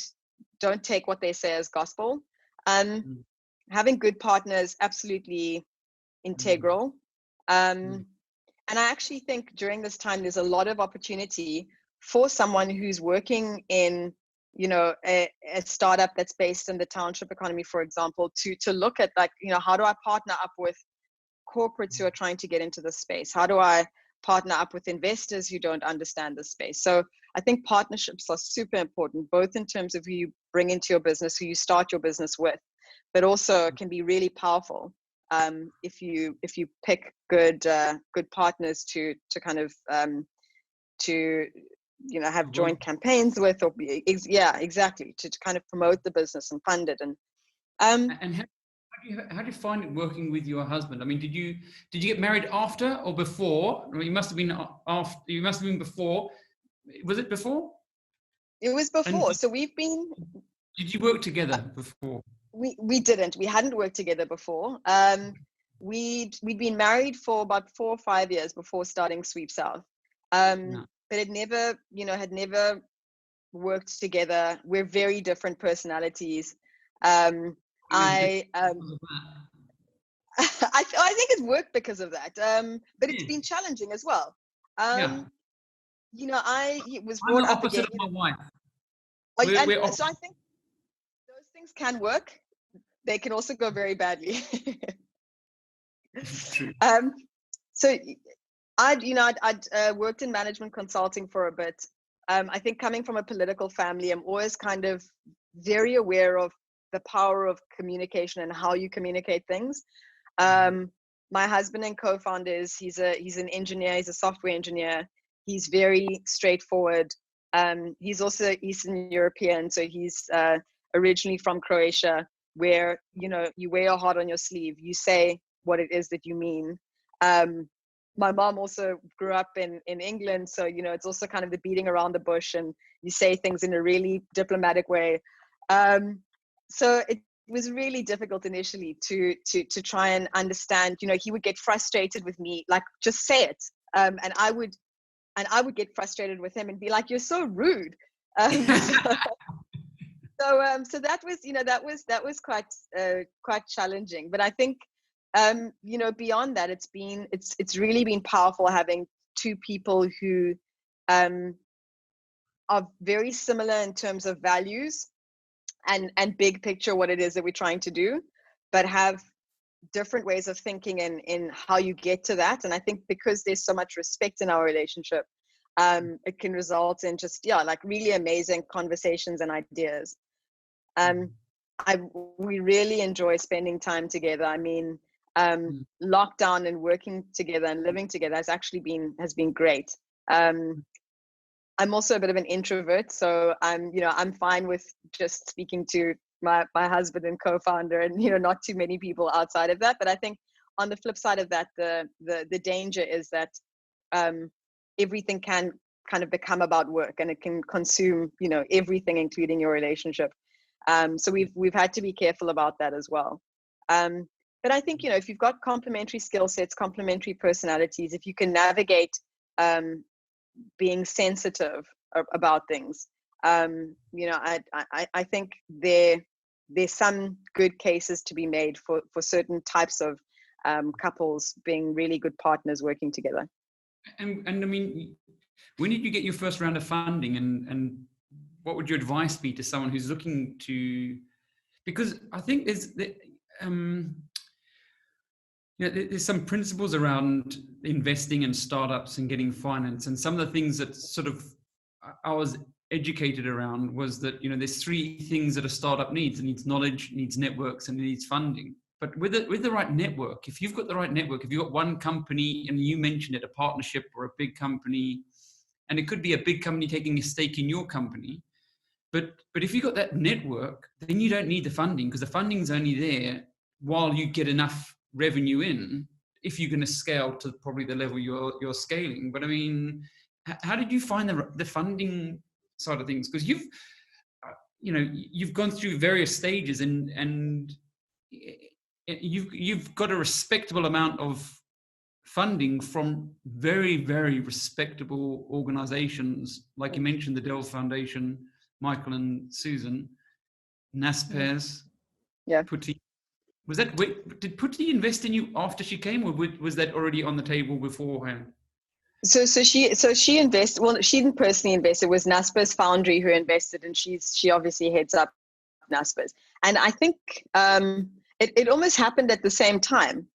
take what they say as gospel. Having good partners, absolutely integral. And I actually think during this time, there's a lot of opportunity for someone who's working in, you know, a startup that's based in the township economy, for example, to look at, like, you know, how do I partner up with corporates who are trying to get into the space? How do I partner up with investors who don't understand the space? So I think partnerships are super important, both in terms of who you bring into your business, who you start your business with, but also can be really powerful if you pick good partners to kind of to, you know, have joint campaigns with, or exactly, to kind of promote the business and fund it. And how do you find it working with your husband? I mean, did you get married after or before? I mean, you must have been after. You must have been before. Was it before? It was before. So we've been. Did you work together before? We didn't. We hadn't worked together before. We'd been married for about 4 or 5 years before starting Sweepsouth. But it never, you know, had never worked together. We're very different personalities. I think it's worked because of that. But it's been challenging as well. You know, I was brought up opposite again. of my wife. So I think those things can work. They can also go very badly. True. So I'd worked in management consulting for a bit. I think coming from a political family, I'm always kind of very aware of the power of communication and how you communicate things. My husband and co-founder he's an engineer. He's a software engineer. He's very straightforward. He's also Eastern European, so he's originally from Croatia, where, you know, you wear your heart on your sleeve. You say what it is that you mean. My mom also grew up in England, so, you know, it's also kind of the beating around the bush, and you say things in a really diplomatic way. So it was really difficult initially to try and understand. You know, he would get frustrated with me, like, just say it, and I would get frustrated with him and be like, "You're so rude." So that was, you know, that was quite challenging. But I think you know, beyond that, it's really been powerful having two people who are very similar in terms of values and big picture what it is that we're trying to do, but have different ways of thinking in how you get to that. And I think because there's so much respect in our relationship, it can result in just, yeah, like really amazing conversations and ideas. We really enjoy spending time together. I mean, lockdown and working together and living together has been great. I'm also a bit of an introvert, so I'm fine with just speaking to my husband and co-founder, and not too many people outside of that. But I think on the flip side of that, the danger is that everything can kind of become about work, and it can consume everything, including your relationship. So we've had to be careful about that as well. But I think if you've got complementary skill sets, complementary personalities, if you can navigate being sensitive about things, I think there's some good cases to be made for certain types of couples being really good partners working together. And I mean, when did you get your first round of funding, and what would your advice be to someone who's looking to, because I think there's some principles around investing in startups and getting finance, and some of the things that sort of I was educated around was that there's three things that a startup needs. It needs knowledge, needs networks, and it needs funding. But with the right network, if you've got the right network, if you've got one company, and you mentioned it, a partnership or a big company, and it could be a big company taking a stake in your company, but if you've got that network, then you don't need the funding, because the funding's only there while you get enough revenue in, if you're going to scale to probably the level you're scaling. But I mean, how did you find the funding side of things? Because you've gone through various stages, and you've got a respectable amount of funding from very, very respectable organizations, like you mentioned, the Dell Foundation, Michael and Susan, Naspers, Putty. Did Putty invest in you after she came, or was that already on the table beforehand? So she invested. Well, she didn't personally invest. It was Naspers Foundry who invested, and she obviously heads up Naspers. And I think it almost happened at the same time.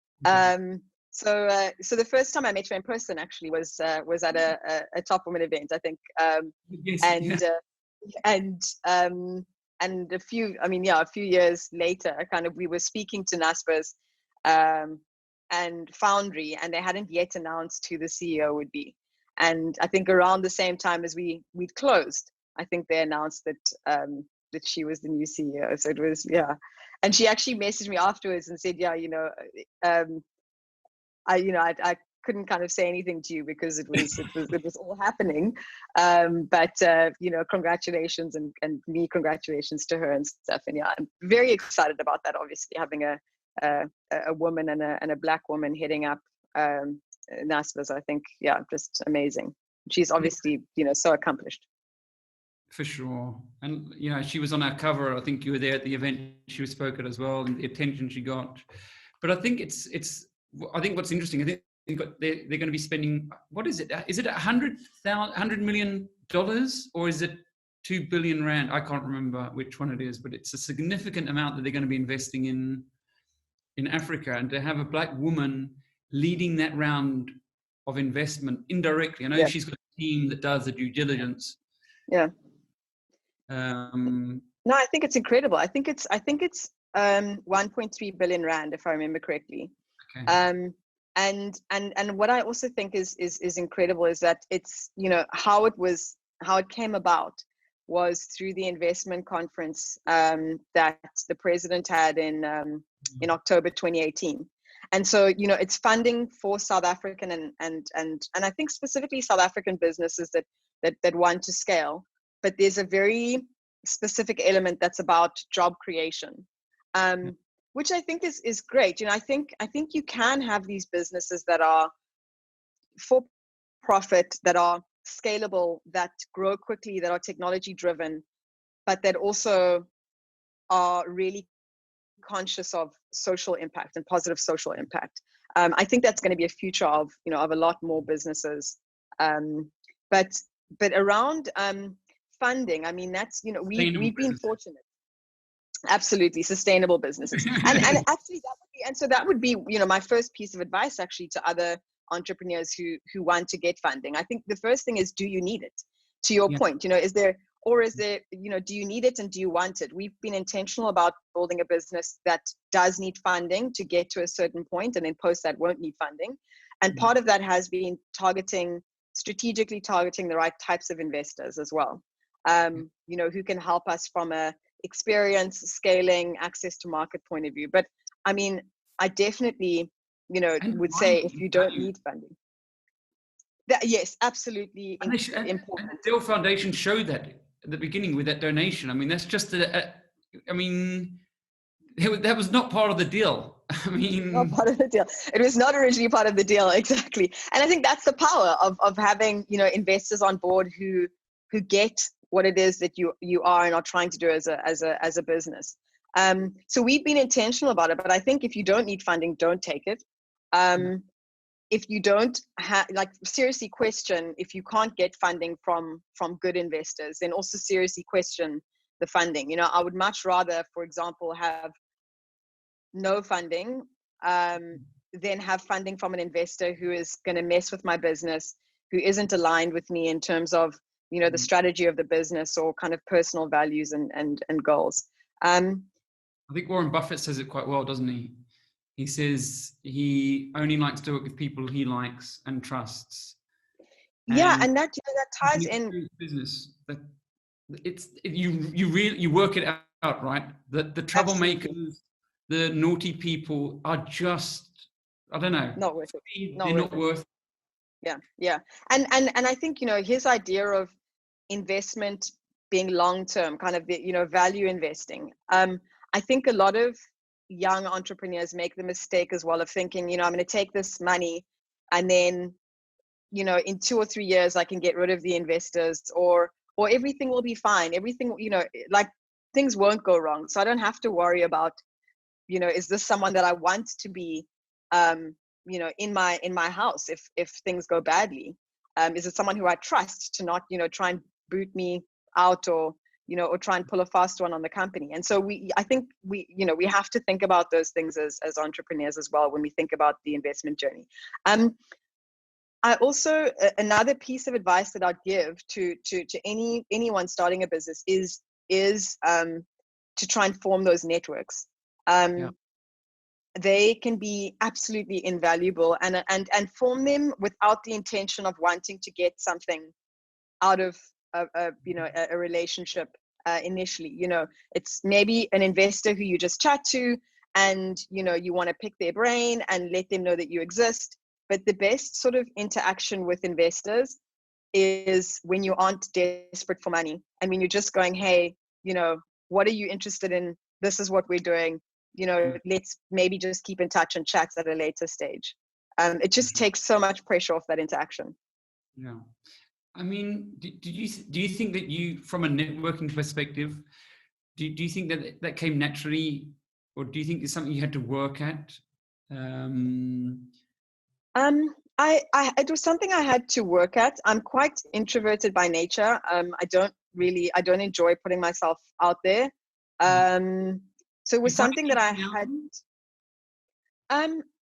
So the first time I met her in person actually was at a Top Woman event, I think. And a few years later, we were speaking to Naspers and Foundry, and they hadn't yet announced who the CEO would be. And I think around the same time as we'd closed, I think they announced that she was the new CEO. So it was, and she actually messaged me afterwards and said, I couldn't kind of say anything to you because it was all happening. But congratulations, and me congratulations to her and stuff. And I'm very excited about that. Obviously, having a woman and a Black woman heading up Naspers, I think, just amazing. She's obviously so accomplished. For sure. And she was on our cover. I think you were there at the event she spoke at as well, and the attention she got. But I think I think what's interesting, I think they're going to be spending, what is it? Is it $100 million, or is it 2 billion rand? I can't remember which one it is, but it's a significant amount that they're going to be investing in Africa. And to have a Black woman leading that round of investment indirectly, I know she's got a team that does the due diligence. No, I think it's incredible. I think it's 1.3 billion rand, if I remember correctly. Okay. And what I also think is incredible is that it's how it came about was through the investment conference that the president had in October 2018. And so it's funding for South African and I think specifically South African businesses that want to scale, but there's a very specific element that's about job creation. Which I think is great. I think you can have these businesses that are for profit, that are scalable, that grow quickly, that are technology driven, but that also are really conscious of social impact and positive social impact. I think that's going to be a future of, of a lot more businesses. But around funding, I mean, that's, we've been fortunate. Absolutely, sustainable businesses. And actually that would be, my first piece of advice actually to other entrepreneurs who want to get funding. I think the first thing is, do you need it? To your point, is there, do you need it and do you want it? We've been intentional about building a business that does need funding to get to a certain point, and then post that won't need funding. And part of that has been strategically targeting the right types of investors as well, who can help us from a experience, scaling, access to market point of view. But I mean, I definitely, would say if you don't need funding. Yes, absolutely important. And the Deal Foundation showed that at the beginning with that donation. I mean, that's just that was not part of the deal. I mean, not part of the deal. It was not originally part of the deal, exactly. And I think that's the power of having, investors on board who get what it is that you are and are trying to do as a business. So we've been intentional about it, but I think if you don't need funding, don't take it. If you don't have, seriously question if you can't get funding from good investors, then also seriously question the funding. I would much rather, for example, have no funding than have funding from an investor who is going to mess with my business, who isn't aligned with me in terms of, the strategy of the business or kind of personal values and goals. I think Warren Buffett says it quite well, doesn't he? He says he only likes to work with people he likes and trusts. And that ties in business. That you work it out, right? The troublemakers, the naughty people are just, I don't know, not worth it. They're not worth it. Yeah. And I think, his idea of investment being long-term, kind of the, value investing. I think a lot of young entrepreneurs make the mistake as well of thinking, I'm going to take this money and then, in 2 or 3 years, I can get rid of the investors or everything will be fine. Everything, things won't go wrong. So I don't have to worry about, is this someone that I want to be, in my house if things go badly? Is it someone who I trust to not, try and boot me out or try and pull a fast one on the company? And so I think we have to think about those things as entrepreneurs as well when we think about the investment journey. I also, another piece of advice that I'd give to anyone starting a business is to try and form those networks. They can be absolutely invaluable and form them without the intention of wanting to get something out of a relationship initially. It's maybe an investor who you just chat to and you want to pick their brain and let them know that you exist. But the best sort of interaction with investors is when you aren't desperate for money and when you're just going, hey, what are you interested in? This is what we're doing. Let's maybe just keep in touch and chat at a later stage. It just takes so much pressure off that interaction. Yeah. I mean, do you think that you, from a networking perspective, do you think that came naturally, or do you think it's something you had to work at? It was something I had to work at. I'm quite introverted by nature. I don't enjoy putting myself out there. So it was something that I had.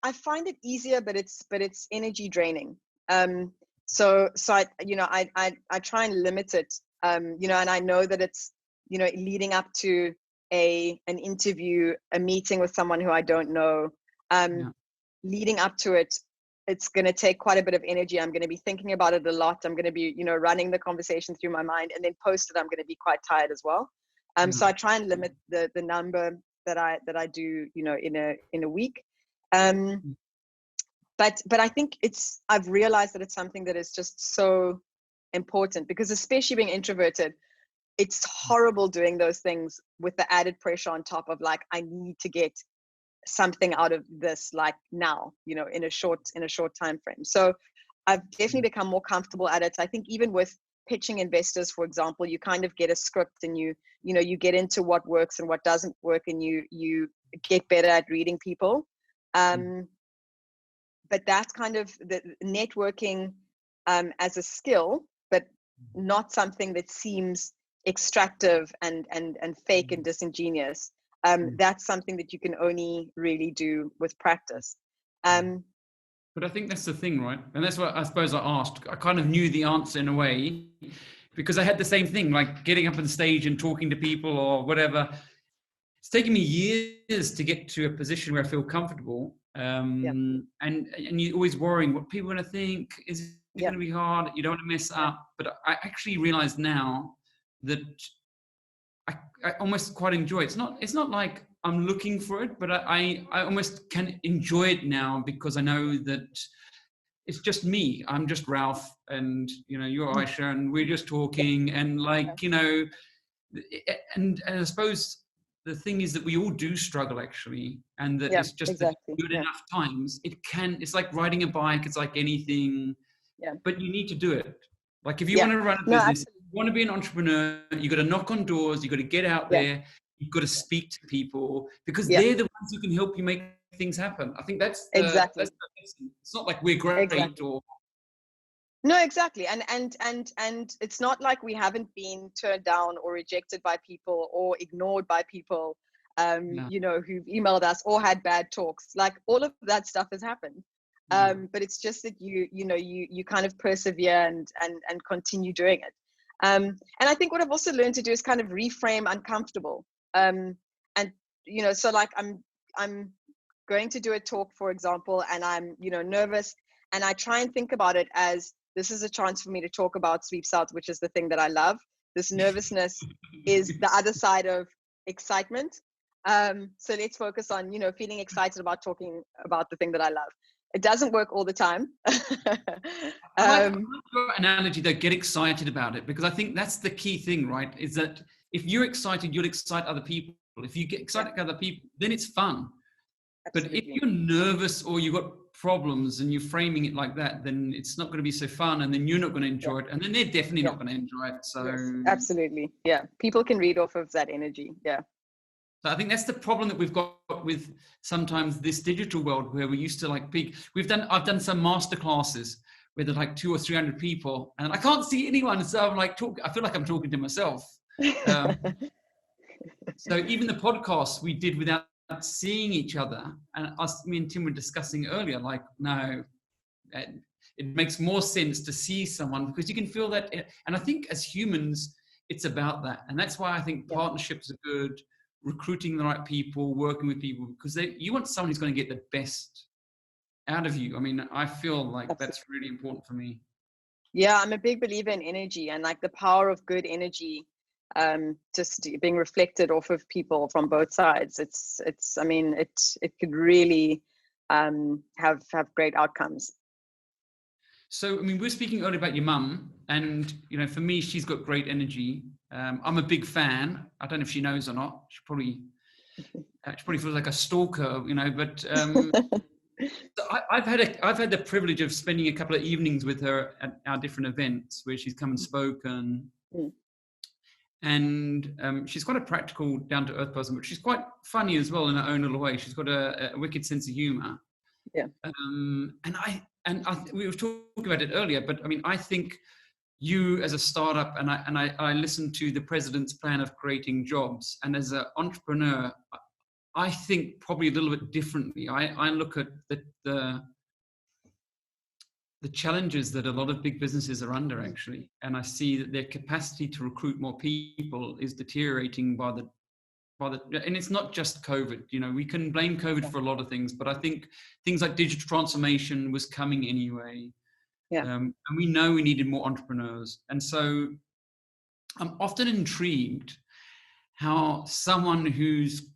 I find it easier, but it's energy draining. So I try and limit it. And I know that it's leading up to an interview, a meeting with someone who I don't know. Leading up to it, it's going to take quite a bit of energy. I'm going to be thinking about it a lot. I'm going to be, running the conversation through my mind, and then post it. I'm going to be quite tired as well. So I try and limit the number that I do, in a week. But I think I've realized that it's something that is just so important, because especially being introverted, it's horrible doing those things with the added pressure on top of I need to get something out of this now, in a short time frame. So I've definitely become more comfortable at it. I think even with pitching investors, for example, you kind of get a script and you get into what works and what doesn't work, and you get better at reading people. But that's kind of the networking as a skill, but not something that seems extractive and fake and disingenuous. That's something that you can only really do with practice. But I think that's the thing, right? And that's what I suppose I asked. I kind of knew the answer in a way, because I had the same thing, like getting up on stage and talking to people or whatever. It's taken me years to get to a position where I feel comfortable. And you're always worrying what people are going to think. Is it going to be hard? You don't want to mess up. But I actually realize now that I almost quite enjoy it. It's not like I'm looking for it, but I almost can enjoy it now, because I know that it's just me. I'm just Ralf, and you're Aisha, and we're just talking, and and I suppose the thing is that we all do struggle, actually, and that it's just that good enough times. It's like riding a bike. It's like anything, but you need to do it. Like if you want to run a business, you want to be an entrepreneur, you got to knock on doors, you got to get out there, you've got to speak to people, because they're the ones who can help you make things happen. I think that's it's not like we're great or. No, exactly. And it's not like we haven't been turned down or rejected by people or ignored by people, who've emailed us or had bad talks. Like all of that stuff has happened. But it's just that you kind of persevere and continue doing it. And I think what I've also learned to do is kind of reframe uncomfortable. So like I'm going to do a talk, for example, and I'm, nervous, and I try and think about it as, this is a chance for me to talk about Sweepsouth, which is the thing that I love. This nervousness is the other side of excitement. So let's focus on, feeling excited about talking about the thing that I love. It doesn't work all the time. I like your analogy though, get excited about it, because I think that's the key thing, right? Is that if you're excited, you'll excite other people. If you get excited about other people, then it's fun. Absolutely. But if you're nervous or you've got problems and you're framing it like that, then it's not going to be so fun, and then you're not going to enjoy it, and then they're definitely not going to enjoy it. So absolutely. Yeah. People can read off of that energy. Yeah. So I think that's the problem that we've got with sometimes this digital world, where we used to like peak. I've done some master classes where there's like 200 or 300 people, and I can't see anyone. So I'm like, I feel like I'm talking to myself. So even the podcast we did without seeing each other, and me and Tim were discussing earlier, like, no, it makes more sense to see someone, because you can feel that. And I think as humans, it's about that. And that's why I think partnerships are good. Recruiting the right people, working with people, because you want someone who's going to get the best out of you. I mean, I feel like that's really important for me. Yeah, I'm a big believer in energy, and like the power of good energy, just being reflected off of people from both sides. It could really have great outcomes. So, I mean, we were speaking earlier about your mum, and for me, she's got great energy. I'm a big fan. I don't know if she knows or not. She probably feels like a stalker, But so I've had the privilege of spending a couple of evenings with her at our different events where she's come and spoken. And she's quite a practical, down-to-earth person, but she's quite funny as well in her own little way. She's got a wicked sense of humor. Yeah. We were talking about it earlier, but I mean, I think you as a startup, and I listened to the president's plan of creating jobs, and as an entrepreneur, I think probably a little bit differently. I look at the challenges that a lot of big businesses are under, actually, and I see that their capacity to recruit more people is deteriorating by the and it's not just COVID. We can blame COVID for a lot of things, but I think things like digital transformation was coming anyway. Yeah. And we know we needed more entrepreneurs. And so I'm often intrigued how someone who's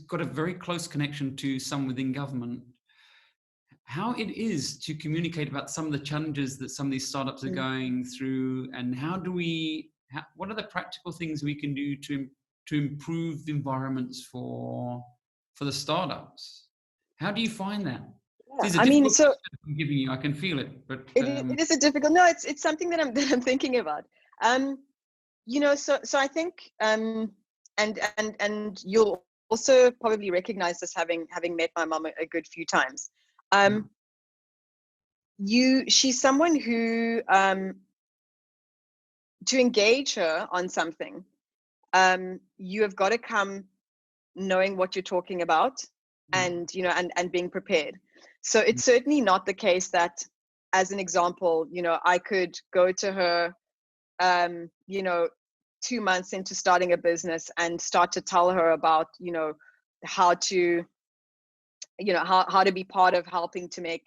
got a very close connection to someone within government, how it is to communicate about some of the challenges that some of these startups are going through, and what are the practical things we can do to improve environments for the startups? How do you find that? Yeah. I'm giving you, I can feel it, but it is a difficult. No, it's something that I'm thinking about. So I think and you'll also probably recognize this having met my mom a good few times. She's someone who, to engage her on something, you have got to come knowing what you're talking about, and and being prepared. So it's certainly not the case that, as an example, I could go to her 2 months into starting a business and start to tell her about how to how to be part of helping to make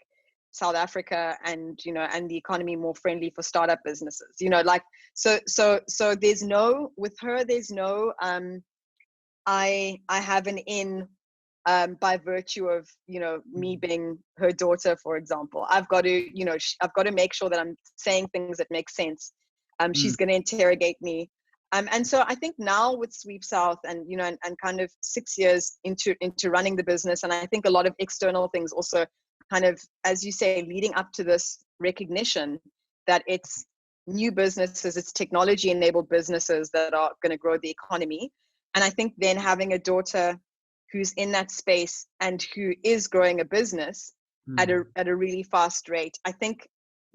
South Africa and and the economy more friendly for startup businesses. So there's no, with her, there's no I have an in by virtue of me being her daughter, for example. I've got to I've got to make sure that I'm saying things that make sense. She's going to interrogate me. And so I think now with Sweepsouth and and kind of 6 years into running the business, and I think a lot of external things also kind of, as you say, leading up to this recognition that it's new businesses, it's technology enabled businesses that are going to grow the economy. And I think then having a daughter who's in that space and who is growing a business at a really fast rate, I think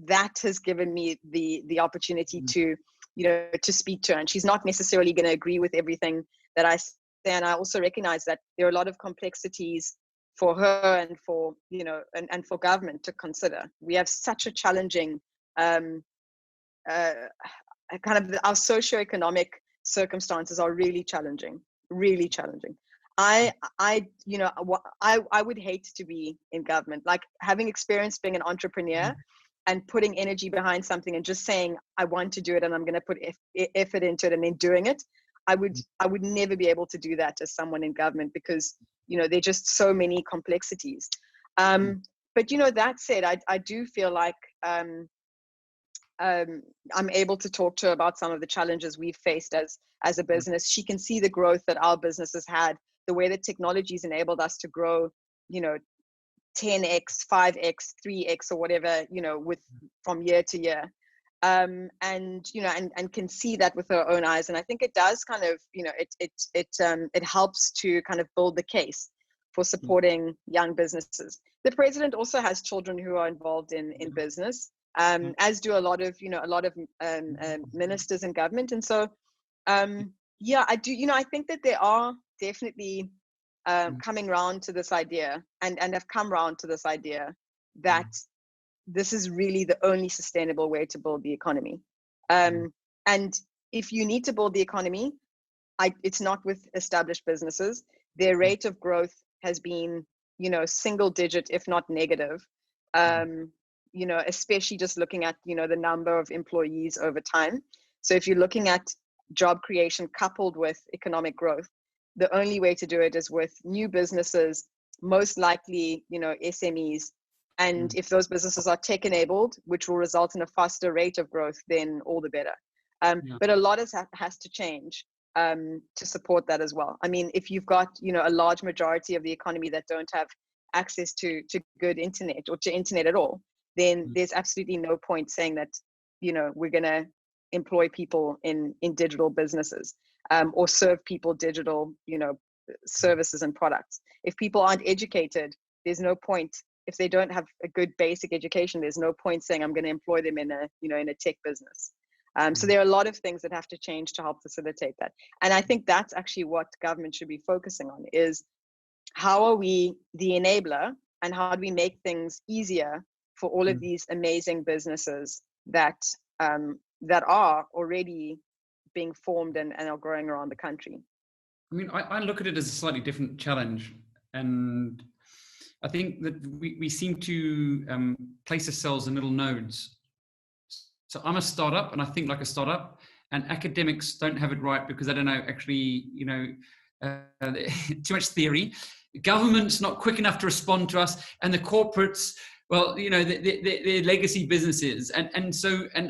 that has given me the opportunity to to speak to her. And she's not necessarily going to agree with everything that I say, and I also recognize that there are a lot of complexities for her and for and for government to consider. We have such a challenging kind of, our socioeconomic circumstances are really challenging. I would hate to be in government. Like, having experience being an entrepreneur and putting energy behind something and just saying, I want to do it and I'm going to put effort into it and then doing it. I would never be able to do that as someone in government, because, there are just so many complexities. But, that said, I do feel like I'm able to talk to her about some of the challenges we've faced as a business. She can see the growth that our business has had, the way that technology's enabled us to grow, 10x, 5x, 3x, or whatever, with from year to year. And can see that with her own eyes. And I think it does kind of, it helps to kind of build the case for supporting young businesses. The president also has children who are involved in business, as do a lot of ministers in government. And so, I do, I think that they are definitely coming round to this idea, and have come round to this idea that this is really the only sustainable way to build the economy. And if you need to build the economy, it's not with established businesses. Their rate of growth has been, single digit, if not negative. Especially just looking at, the number of employees over time. So if you're looking at job creation coupled with economic growth, the only way to do it is with new businesses, most likely, SMEs. And if those businesses are tech enabled, which will result in a faster rate of growth, then all the better. But a lot has to change to support that as well. I mean, if you've got, a large majority of the economy that don't have access to good internet, or to internet at all, then there's absolutely no point saying that, we're going to employ people in digital businesses, or serve people digital, services and products. If people aren't educated, there's no point. If they don't have a good basic education, there's no point saying I'm going to employ them in a tech business. So there are a lot of things that have to change to help facilitate that. And I think that's actually what government should be focusing on, is how are we the enabler, and how do we make things easier for all of these amazing businesses that are already being formed and are growing around the country. I mean, I look at it as a slightly different challenge, and I think that we seem to place ourselves in little nodes. So I'm a startup, and I think like a startup, and academics don't have it right because they don't know actually, too much theory. Government's not quick enough to respond to us, and the corporates, well, they're legacy businesses. And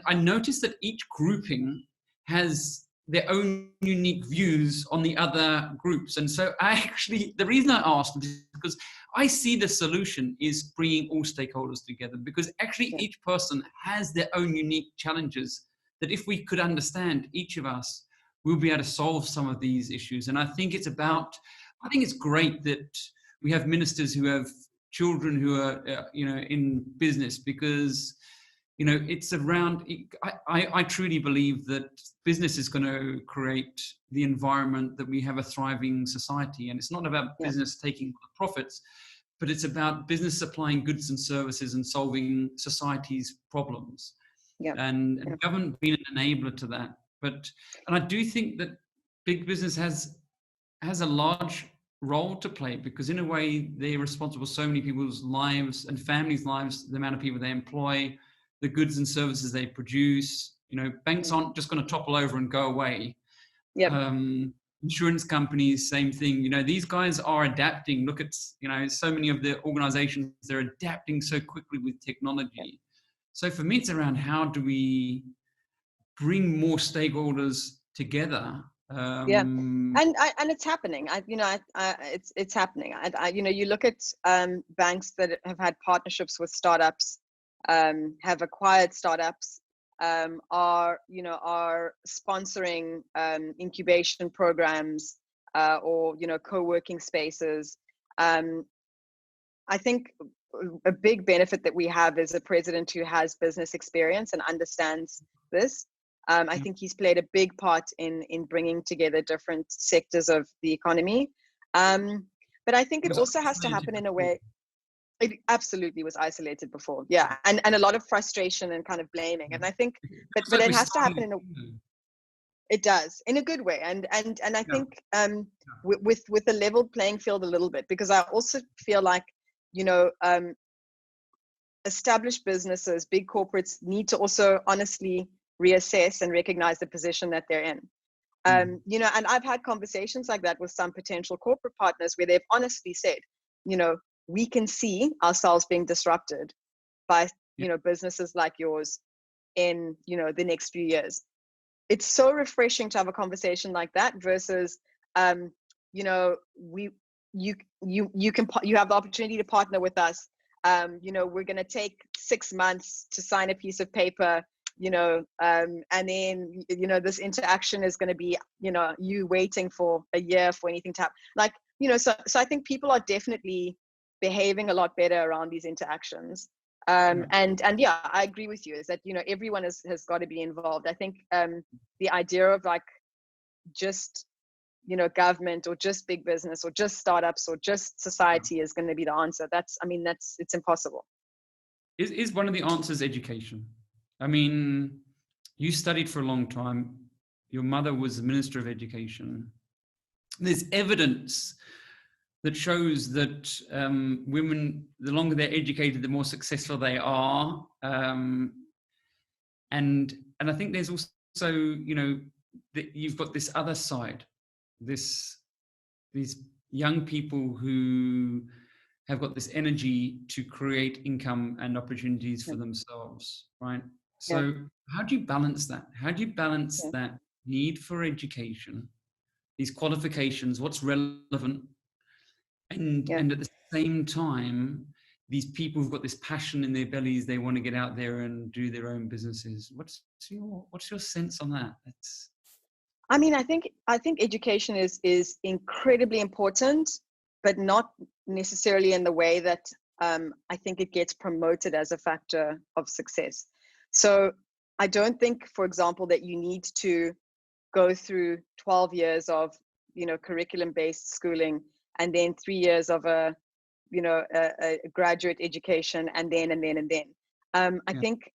I noticed that each grouping has their own unique views on the other groups. And so the reason I asked is because I see the solution is bringing all stakeholders together, because actually each person has their own unique challenges that if we could understand each of us, we'll be able to solve some of these issues. And I think it's great that we have ministers who have children who are, in business, because, it's around, I truly believe that business is going to create the environment that we have a thriving society. And it's not about business taking the profits, but it's about business supplying goods and services and solving society's problems. And government being an enabler to that. And I do think that big business has a large role to play, because in a way they're responsible for so many people's lives and families' lives, the amount of people they employ, the goods and services they produce. Banks aren't just going to topple over and go away. Insurance companies, same thing. These guys are adapting. Look at, so many of the organizations, they're adapting so quickly with technology. So for me, it's around how do we bring more stakeholders together. And it's happening. It's happening. You look at banks that have had partnerships with startups, have acquired startups, are sponsoring incubation programs, or co-working spaces. I think a big benefit that we have is a president who has business experience and understands this. I think he's played a big part in bringing together different sectors of the economy. But I think it also has to happen in a way. It absolutely was isolated before. Yeah. And a lot of frustration and kind of blaming. And I think, but it has to happen it does, in a good way. And I think with a level playing field a little bit, because I also feel like, established businesses, big corporates need to also honestly reassess and recognize the position that they're in. And I've had conversations like that with some potential corporate partners where they've honestly said, we can see ourselves being disrupted by, businesses like yours in, the next few years. It's so refreshing to have a conversation like that versus, you have the opportunity to partner with us. We're going to take 6 months to sign a piece of paper, and then, this interaction is going to be, you waiting for a year for anything to happen. So I think people are definitely behaving a lot better around these interactions. And I agree with you, is that, everyone has got to be involved. I think the idea of just, government or just big business or just startups or just society is going to be the answer. It's impossible. Is one of the answers education? I mean, you studied for a long time. Your mother was the Minister of Education. There's evidence that shows that women, the longer they're educated, the more successful they are. And I think there's also, that you've got this other side, these young people who have got this energy to create income and opportunities for themselves, right? So how do you balance that? How do you balance that need for education, these qualifications, what's relevant, and at the same time, these people who've got this passion in their bellies, they want to get out there and do their own businesses. What's your sense on that? I think education is incredibly important, but not necessarily in the way that I think it gets promoted as a factor of success. So I don't think, for example, that you need to go through 12 years of, curriculum-based schooling and then 3 years of a graduate education and then. I think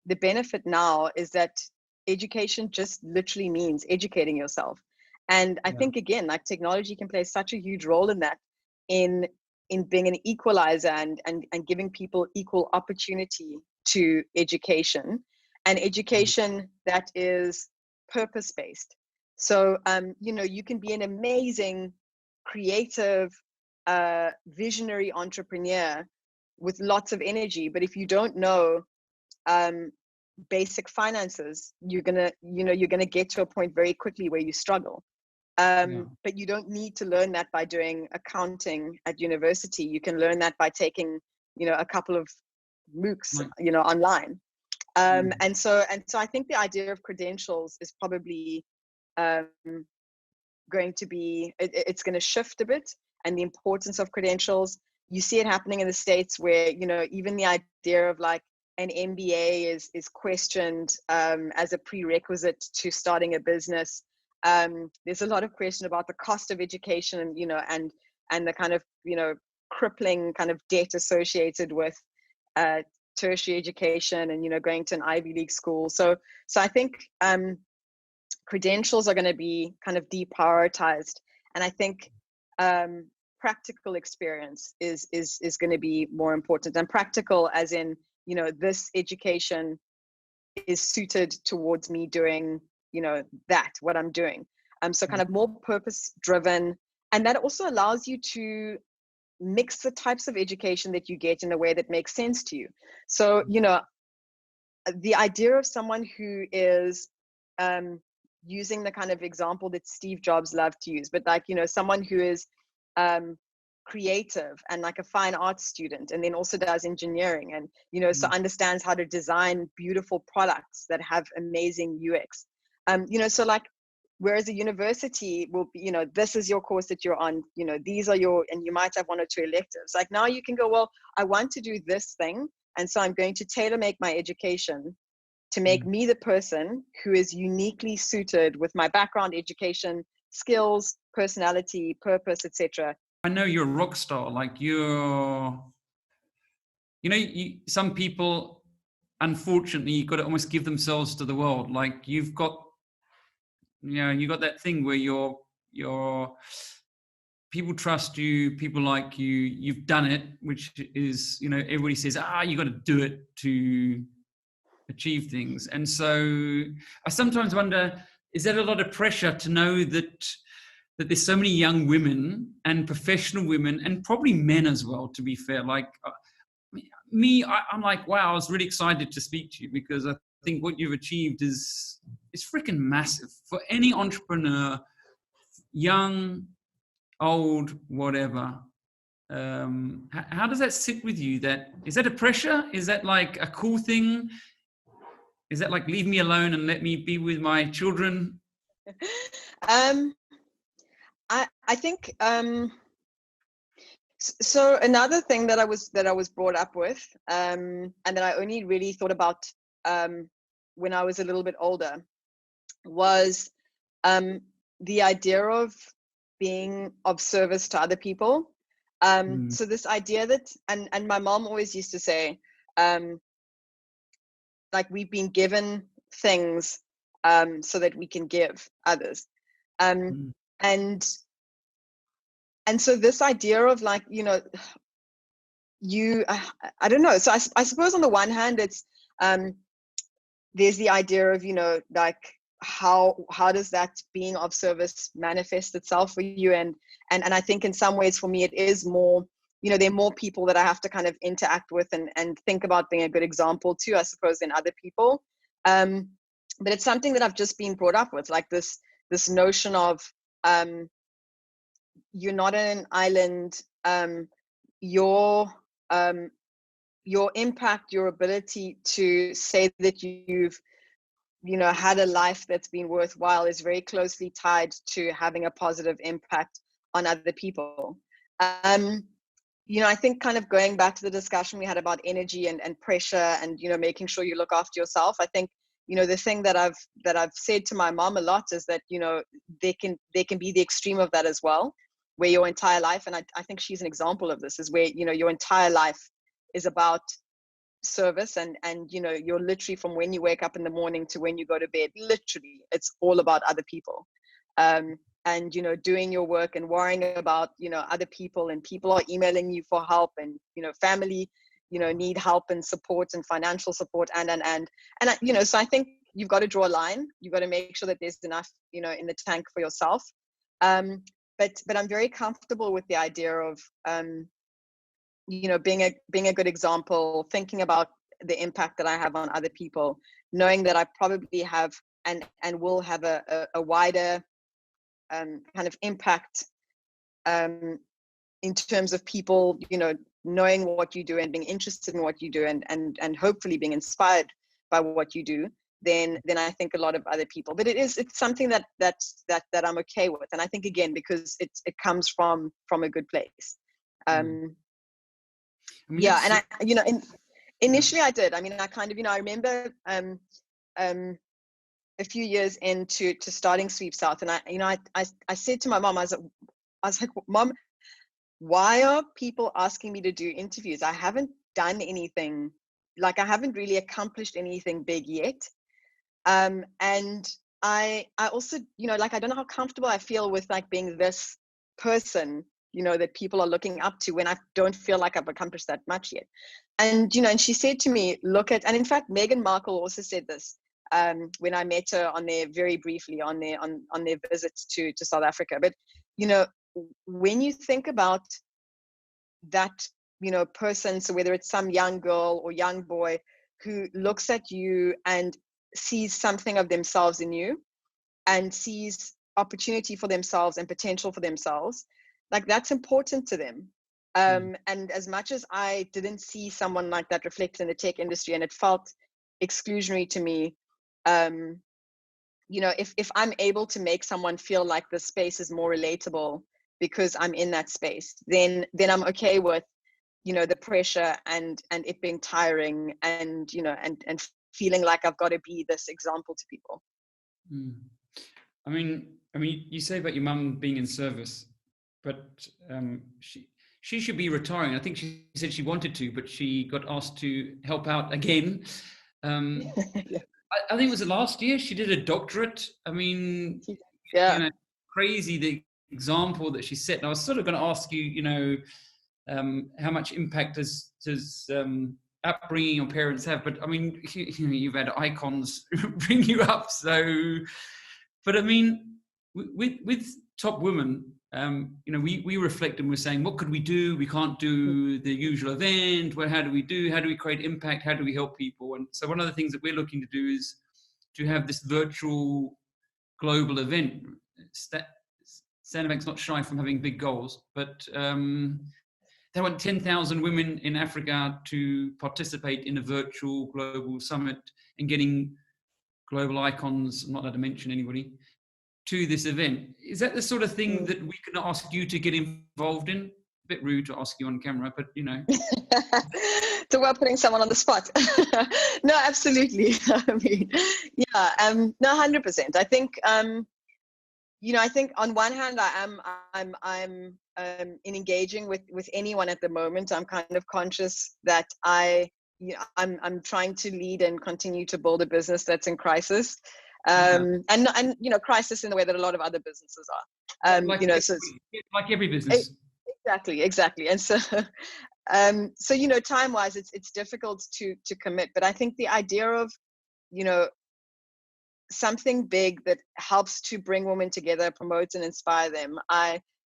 the benefit now is that education just literally means educating yourself. And I think, again, technology can play such a huge role in that, in being an equalizer and giving people equal opportunity to education, and education that is purpose-based. So, you can be an amazing, creative, visionary entrepreneur with lots of energy, but if you don't know basic finances, you're gonna get to a point very quickly where you struggle. But you don't need to learn that by doing accounting at university. You can learn that by taking, a couple of MOOCs, online. And so I think the idea of credentials is probably going to be, it's going to shift a bit, and the importance of credentials. You see it happening in the States where, you know, even the idea of like an MBA is questioned as a prerequisite to starting a business. There's a lot of question about the cost of education, and, you know, and the kind of, you know, crippling kind of debt associated with tertiary education and, you know, going to an Ivy League school. So I think credentials are going to be kind of deprioritized, and I think practical experience is going to be more important. And practical as in, you know, this education is suited towards me doing, you know, what I'm doing. So kind of more purpose driven, and that also allows you to mix the types of education that you get in a way that makes sense to you. So, you know, the idea of someone who is using the kind of example that Steve Jobs loved to use, but like, you know, someone who is creative and like a fine arts student, and then also does engineering, and, you know, so understands how to design beautiful products that have amazing UX. You know, so like, whereas a university will be, you know, this is your course that you're on, you know, these are your, and you might have 1 or 2 electives. Like now you can go, well, I want to do this thing, and so I'm going to tailor make my education to make me the person who is uniquely suited with my background, education, skills, personality, purpose, etc. I know you're a rock star. Like you know, some people, unfortunately, you've got to almost give themselves to the world. Like you've got, you know, you got that thing where you're people trust you, people like you, you've done it, which is, you know, everybody says, you got to do it to achieve things. And so I sometimes wonder, is that a lot of pressure to know that there's so many young women and professional women, and probably men as well, to be fair? Like I'm like, wow, I was really excited to speak to you, because I think what you've achieved is freaking massive for any entrepreneur, young, old, whatever. How does that sit with you? Is that a pressure? Is that like a cool thing? Is that like, leave me alone and let me be with my children? I think so. Another thing that I was brought up with, and that I only really thought about when I was a little bit older, was the idea of being of service to other people. So this idea that, and my mom always used to say, like, we've been given things so that we can give others. And so this idea of like, you know, I don't know. So I suppose on the one hand, it's there's the idea of, you know, like how does that being of service manifest itself for you? And I think in some ways for me, it is more, you know, there are more people that I have to kind of interact with and think about being a good example to, I suppose, than other people. But it's something that I've just been brought up with, like this notion of you're not on an island. Your impact, your ability to say that you've, you know, had a life that's been worthwhile is very closely tied to having a positive impact on other people. You know, I think kind of going back to the discussion we had about energy and pressure and, you know, making sure you look after yourself. I think, you know, the thing that I've said to my mom a lot is that, you know, they can be the extreme of that as well, where your entire life, and I think she's an example of this, is where, you know, your entire life is about service, and you know, you're literally, from when you wake up in the morning to when you go to bed, literally it's all about other people. And, you know, doing your work and worrying about, you know, other people, and people are emailing you for help, and, you know, family, you know, need help and support and financial support, and you know, so I think you've got to draw a line. You've got to make sure that there's enough, you know, in the tank for yourself. But I'm very comfortable with the idea of you know, being a good example, thinking about the impact that I have on other people, knowing that I probably have and will have a wider kind of impact in terms of people, you know, knowing what you do and being interested in what you do, and hopefully being inspired by what you do. than I think a lot of other people. But it's something that I'm okay with, and I think again because it comes from a good place. Yeah, and I initially I did. I mean, I kind of I remember a few years into starting Sweepsouth, and I said to my mom, I was like, Mom, why are people asking me to do interviews? I haven't done anything, like I haven't really accomplished anything big yet. And I also, like, I don't know how comfortable I feel with like being this person, that people are looking up to when I don't feel like I've accomplished that much yet. And, and she said to me, and in fact, Meghan Markle also said this when I met her very briefly on their visits to South Africa. But, when you think about that, person, so whether it's some young girl or young boy who looks at you and sees something of themselves in you and sees opportunity for themselves and potential for themselves, like that's important to them. And as much as I didn't see someone like that reflected in the tech industry and it felt exclusionary to me, if I'm able to make someone feel like the space is more relatable because I'm in that space, then I'm okay with, the pressure and it being tiring and, and feeling like I've got to be this example to people. I mean, you say about your mum being in service, but she should be retiring. I think she said she wanted to, but she got asked to help out again. Yeah. I think it was last year she did a doctorate. I mean, yeah, crazy the example that she set. And I was sort of going to ask you, how much impact does upbringing your parents have? But I mean, you've had icons bring you up. So, but I mean, with Top Women, we reflect and we're saying, what could we do? We can't do the usual event. How do we create impact? How do we help people? And so one of the things that we're looking to do is to have this virtual global event. Sandbank's not shy from having big goals, but they want 10,000 women in Africa to participate in a virtual global summit and getting global icons, I'm not allowed to mention anybody, to this event. Is that the sort of thing that we can ask you to get involved in? A bit rude to ask you on camera, but So we're putting someone on the spot. No, absolutely. I mean, yeah, no, 100%. I think, I think on one hand, I'm in engaging with anyone at the moment. I'm kind of conscious that I'm trying to lead and continue to build a business that's in crisis. And crisis in the way that a lot of other businesses are. Like every business. Exactly. And so, time wise, it's difficult to commit. But I think the idea of, something big that helps to bring women together, promote and inspire them,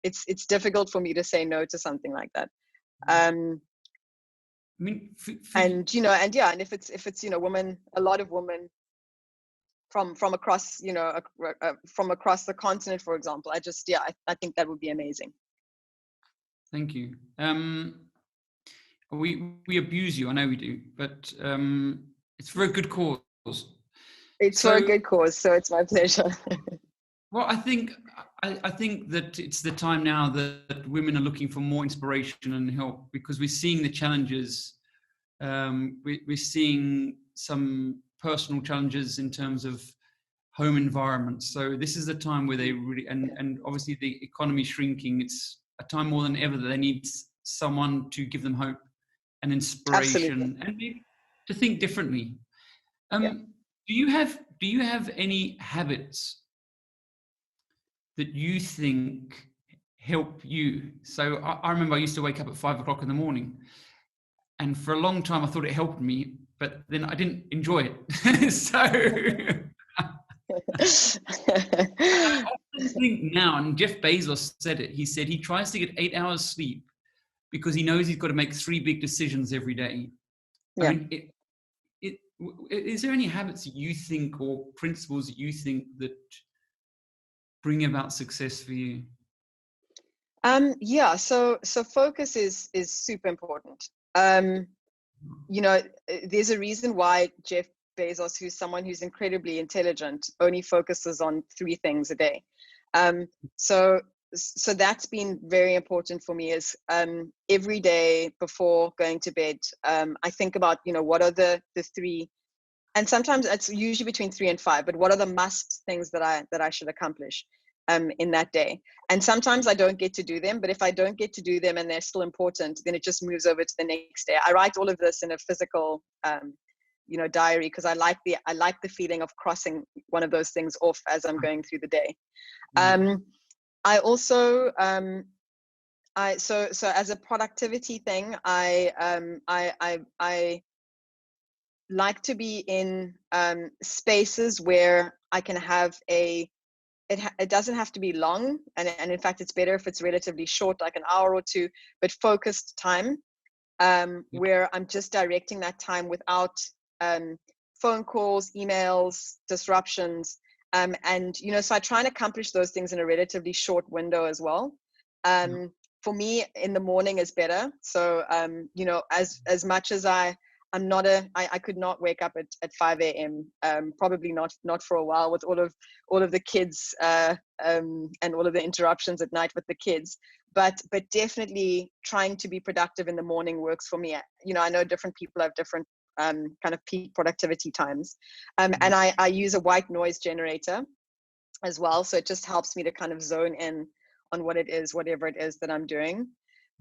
it's difficult for me to say no to something like that. And if it's women, a lot of women from across from across the continent, for example, I think that would be amazing. Thank you. We abuse you, I know we do, but it's for a good cause. It's for a good cause, so it's my pleasure. Well, I think that it's the time now that women are looking for more inspiration and help, because we're seeing the challenges. We're seeing some personal challenges in terms of home environments. So this is the time where they really, and obviously the economy shrinking, it's a time more than ever that they need someone to give them hope and inspiration. Absolutely. And maybe to think differently. Do you have any habits that you think help you? So I remember I used to wake up at 5 o'clock in the morning, and for a long time I thought it helped me, but then I didn't enjoy it. So I often think now, and Jeff Bezos said it, he said he tries to get 8 hours sleep because he knows he's got to make 3 big decisions every day. Yeah. I mean, is there any habits that you think, or principles that you think, that bring about success for you? So focus is super important. There's a reason why Jeff Bezos, who's someone who's incredibly intelligent, only focuses on 3 things a day. So that's been very important for me, is every day before going to bed, I think about, what are the 3, and sometimes it's usually between 3 and 5, but what are the must things that I should accomplish in that day. And sometimes I don't get to do them, but if I don't get to do them and they're still important, then it just moves over to the next day. I write all of this in a physical diary, because I like the feeling of crossing one of those things off as I'm going through the day. I also so as a productivity thing, I like to be in spaces where I can have it doesn't have to be long, and in fact it's better if it's relatively short, like an hour or 2, but focused time, where I'm just directing that time without phone calls, emails, disruptions, and so I try and accomplish those things in a relatively short window as well. For me, in the morning is better. So as much as I could not wake up at 5 a.m. Probably not for a while, with all of the kids and all of the interruptions at night with the kids. But definitely trying to be productive in the morning works for me. I know different people have different kind of peak productivity times, and I use a white noise generator as well, so it just helps me to kind of zone in on whatever it is that I'm doing.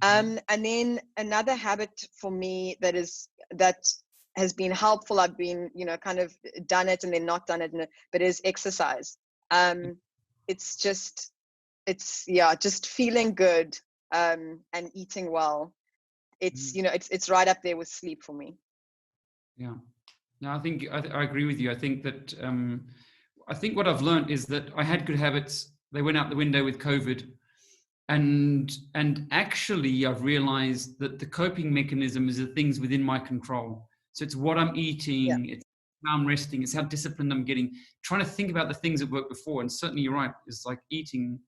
And then another habit for me that has been helpful, I've been, kind of done it and then not done it, but is exercise. It's just feeling good and eating well. It's, it's right up there with sleep for me. Yeah. No, I think I agree with you. I think that I think what I've learned is that I had good habits. They went out the window with COVID. And actually, I've realized that the coping mechanism is the things within my control. So it's what I'm eating, it's how I'm resting, it's how disciplined I'm getting, trying to think about the things that worked before. And certainly you're right, it's like eating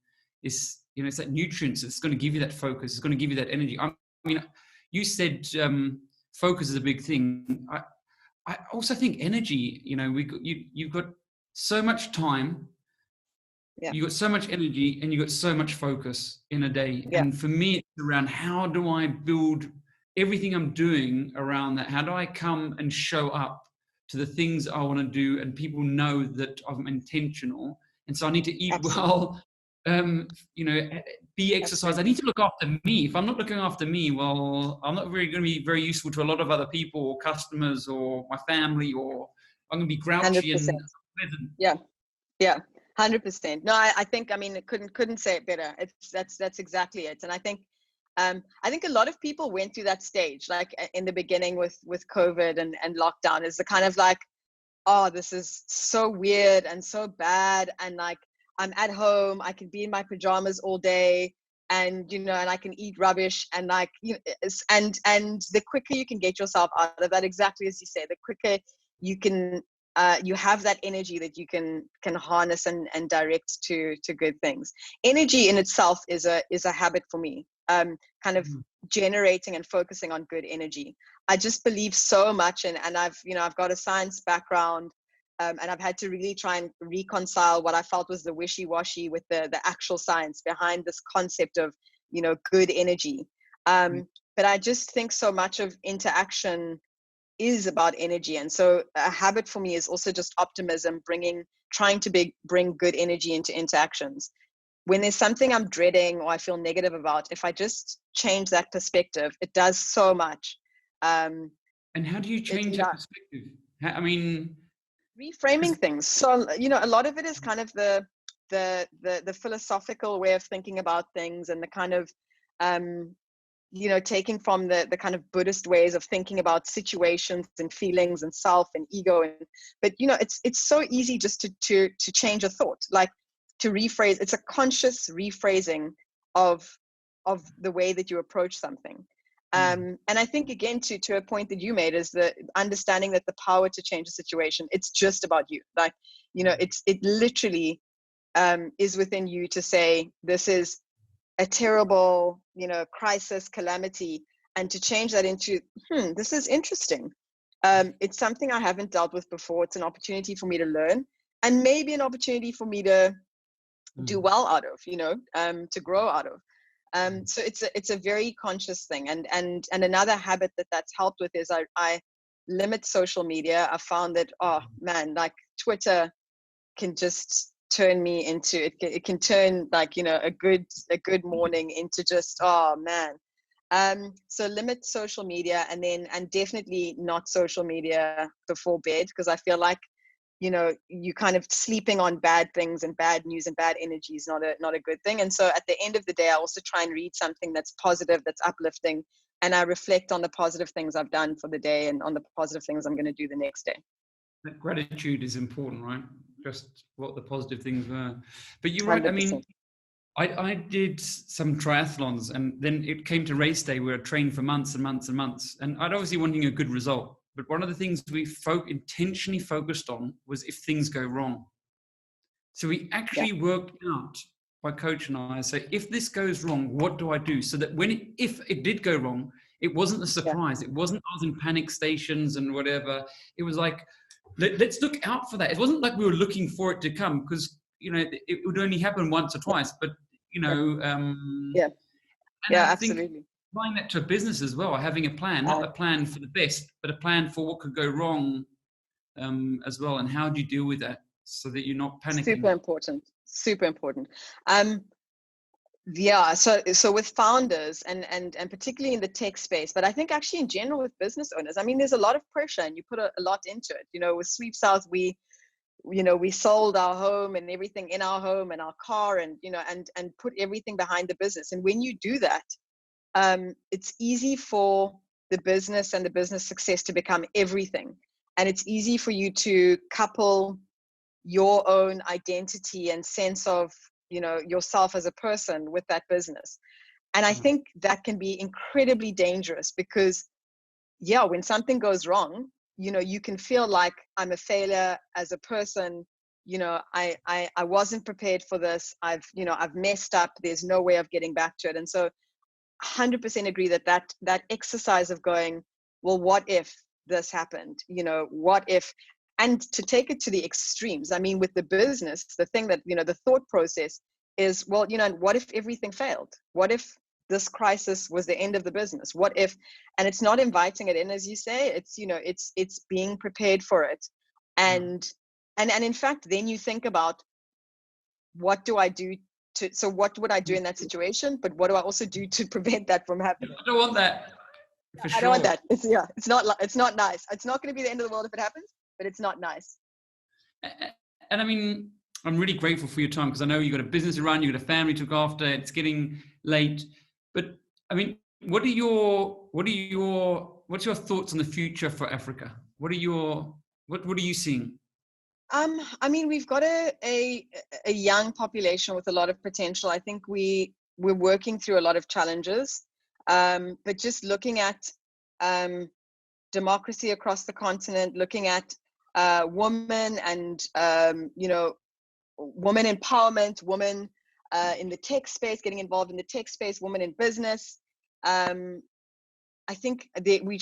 is, it's that nutrients, it's going to give you that focus, it's going to give you that energy. I mean, you said focus is a big thing. I also think energy, you've got so much time. Yeah. You got so much energy and you got so much focus in a day. Yeah. And for me, it's around how do I build everything I'm doing around that? How do I come and show up to the things I want to do, and people know that I'm intentional? And so I need to eat well, be exercise. I need to look after me. If I'm not looking after me, well, I'm not really going to be very useful to a lot of other people or customers or my family, or I'm going to be grouchy 100%. And unpleasant. Yeah. Yeah. 100%. No, I think, couldn't say it better. That's exactly it. And I think a lot of people went through that stage, like in the beginning with COVID and lockdown, is the kind of like, oh, this is so weird and so bad. And like, I'm at home, I can be in my pajamas all day, and, and I can eat rubbish, and like, and the quicker you can get yourself out of that, exactly as you say, the quicker you can, you have that energy that you can harness and direct to good things. Energy in itself is a habit for me, kind of generating and focusing on good energy. I just believe so much in, and I've got a science background, and I've had to really try and reconcile what I felt was the wishy-washy with the actual science behind this concept of, good energy. But I just think so much of interaction is about energy. And so a habit for me is also just optimism, trying to bring good energy into interactions. When there's something I'm dreading or I feel negative about, if I just change that perspective, it does so much. And how do you change that perspective? I mean, reframing things. So, a lot of it is kind of the philosophical way of thinking about things, and the kind of, taking from the kind of Buddhist ways of thinking about situations and feelings and self and ego. But it's so easy just to change a thought, like to rephrase. It's a conscious rephrasing of the way that you approach something. And I think, again, to a point that you made, is the understanding that the power to change a situation, it's just about you. Like, it literally is within you to say, this is a terrible, crisis, calamity, and to change that into, this is interesting. It's something I haven't dealt with before. It's an opportunity for me to learn, and maybe an opportunity for me to do well out of, to grow out of. So it's a very conscious thing. And another habit that's helped with is I limit social media. I found that, oh man, like Twitter can just turn me into, it can turn like, a good morning into just, oh man. So limit social media, and definitely not social media before bed, because I feel like, you kind of sleeping on bad things and bad news and bad energy is not a good thing. And so at the end of the day, I also try and read something that's positive, that's uplifting, and I reflect on the positive things I've done for the day and on the positive things I'm going to do the next day. That gratitude is important, right? Just what the positive things were. But you're right. 100%. I mean, I did some triathlons, and then it came to race day where I trained for months and months and months, and I'd obviously wanting a good result. But one of the things we intentionally focused on was if things go wrong. So we actually worked out, my coach and I, say, if this goes wrong, what do I do? So that if it did go wrong, it wasn't a surprise. It wasn't I was in panic stations and whatever. It was like, let's look out for that. It wasn't like we were looking for it to come, because it would only happen once or twice. But Absolutely. Applying that to a business as well, having a plan, not a plan for the best, but a plan for what could go wrong as well. And how do you deal with that so that you're not panicking? Super important. So with founders and particularly in the tech space, but I think actually in general with business owners, I mean, there's a lot of pressure and you put a lot into it. With Sweepsouth, we sold our home and everything in our home and our car and put everything behind the business. And when you do that, it's easy for the business and the business success to become everything. And it's easy for you to couple your own identity and sense of, yourself as a person with that business. And I think that can be incredibly dangerous because, when something goes wrong, you can feel like I'm a failure as a person. I wasn't prepared for this. I've messed up. There's no way of getting back to it. And so 100% agree that exercise of going, well, what if this happened? What if, and to take it to the extremes. I mean, with the business, the thing that, the thought process is, well, what if everything failed? What if this crisis was the end of the business? What if, and it's not inviting it in, as you say, it's, it's being prepared for it. And in fact, then you think about, what do I do so what would I do in that situation? But what do I also do to prevent that from happening? I don't want that. I don't want that. It's not nice. It's not going to be the end of the world if it happens, but it's not nice. And I mean, I'm really grateful for your time, because I know you've got a business to run, you've got a family to look after, it's getting late. But I mean, what's your thoughts on the future for Africa? What are you seeing? I mean, we've got a young population with a lot of potential. I think we're working through a lot of challenges, but just looking at democracy across the continent, looking at women and women empowerment, women in the tech space, getting involved in the tech space, women in business. I think we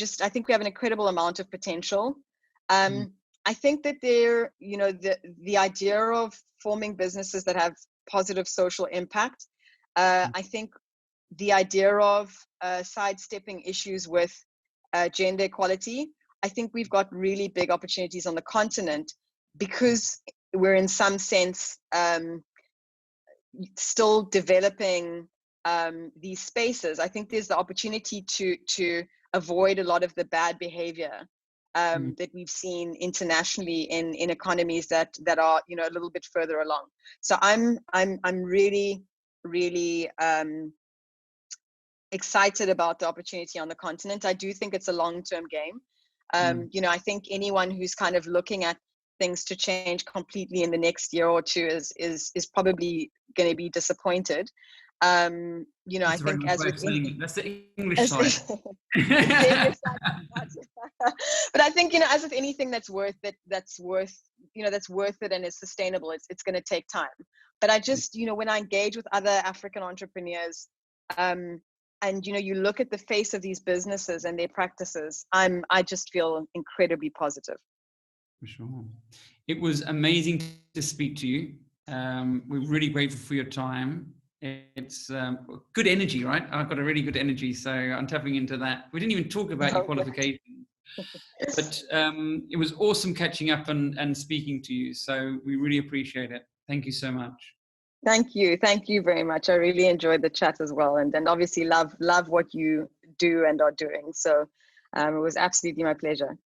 have an incredible amount of potential. I think that the idea of forming businesses that have positive social impact, I think the idea of sidestepping issues with gender equality, I think we've got really big opportunities on the continent because we're in some sense still developing these spaces. I think there's the opportunity to avoid a lot of the bad behavior that we've seen internationally in economies that are a little bit further along. So I'm really excited about the opportunity on the continent. I do think it's a long-term game. I think anyone who's kind of looking at things to change completely in the next year or two is probably going to be disappointed. I think that's the English side. But I think as with anything that's worth it and is sustainable, it's going to take time. But I just when I engage with other African entrepreneurs, you know, you look at the face of these businesses and their practices, I just feel incredibly positive. For sure. It was amazing to speak to you. We're really grateful for your time. It's good energy, right? I've got a really good energy, so I'm tapping into that. We didn't even talk about your qualifications, but it was awesome catching up and speaking to you. So we really appreciate it. Thank you so much. Thank you very much. I really enjoyed the chat as well, and obviously love what you do and are doing. So it was absolutely my pleasure.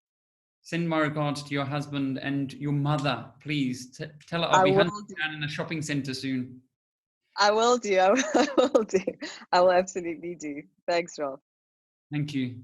Send my regards to your husband and your mother, please. Tell her I'll be hunting down in a shopping centre soon. I will do. I will do. I will absolutely do. Thanks, Ralf. Thank you.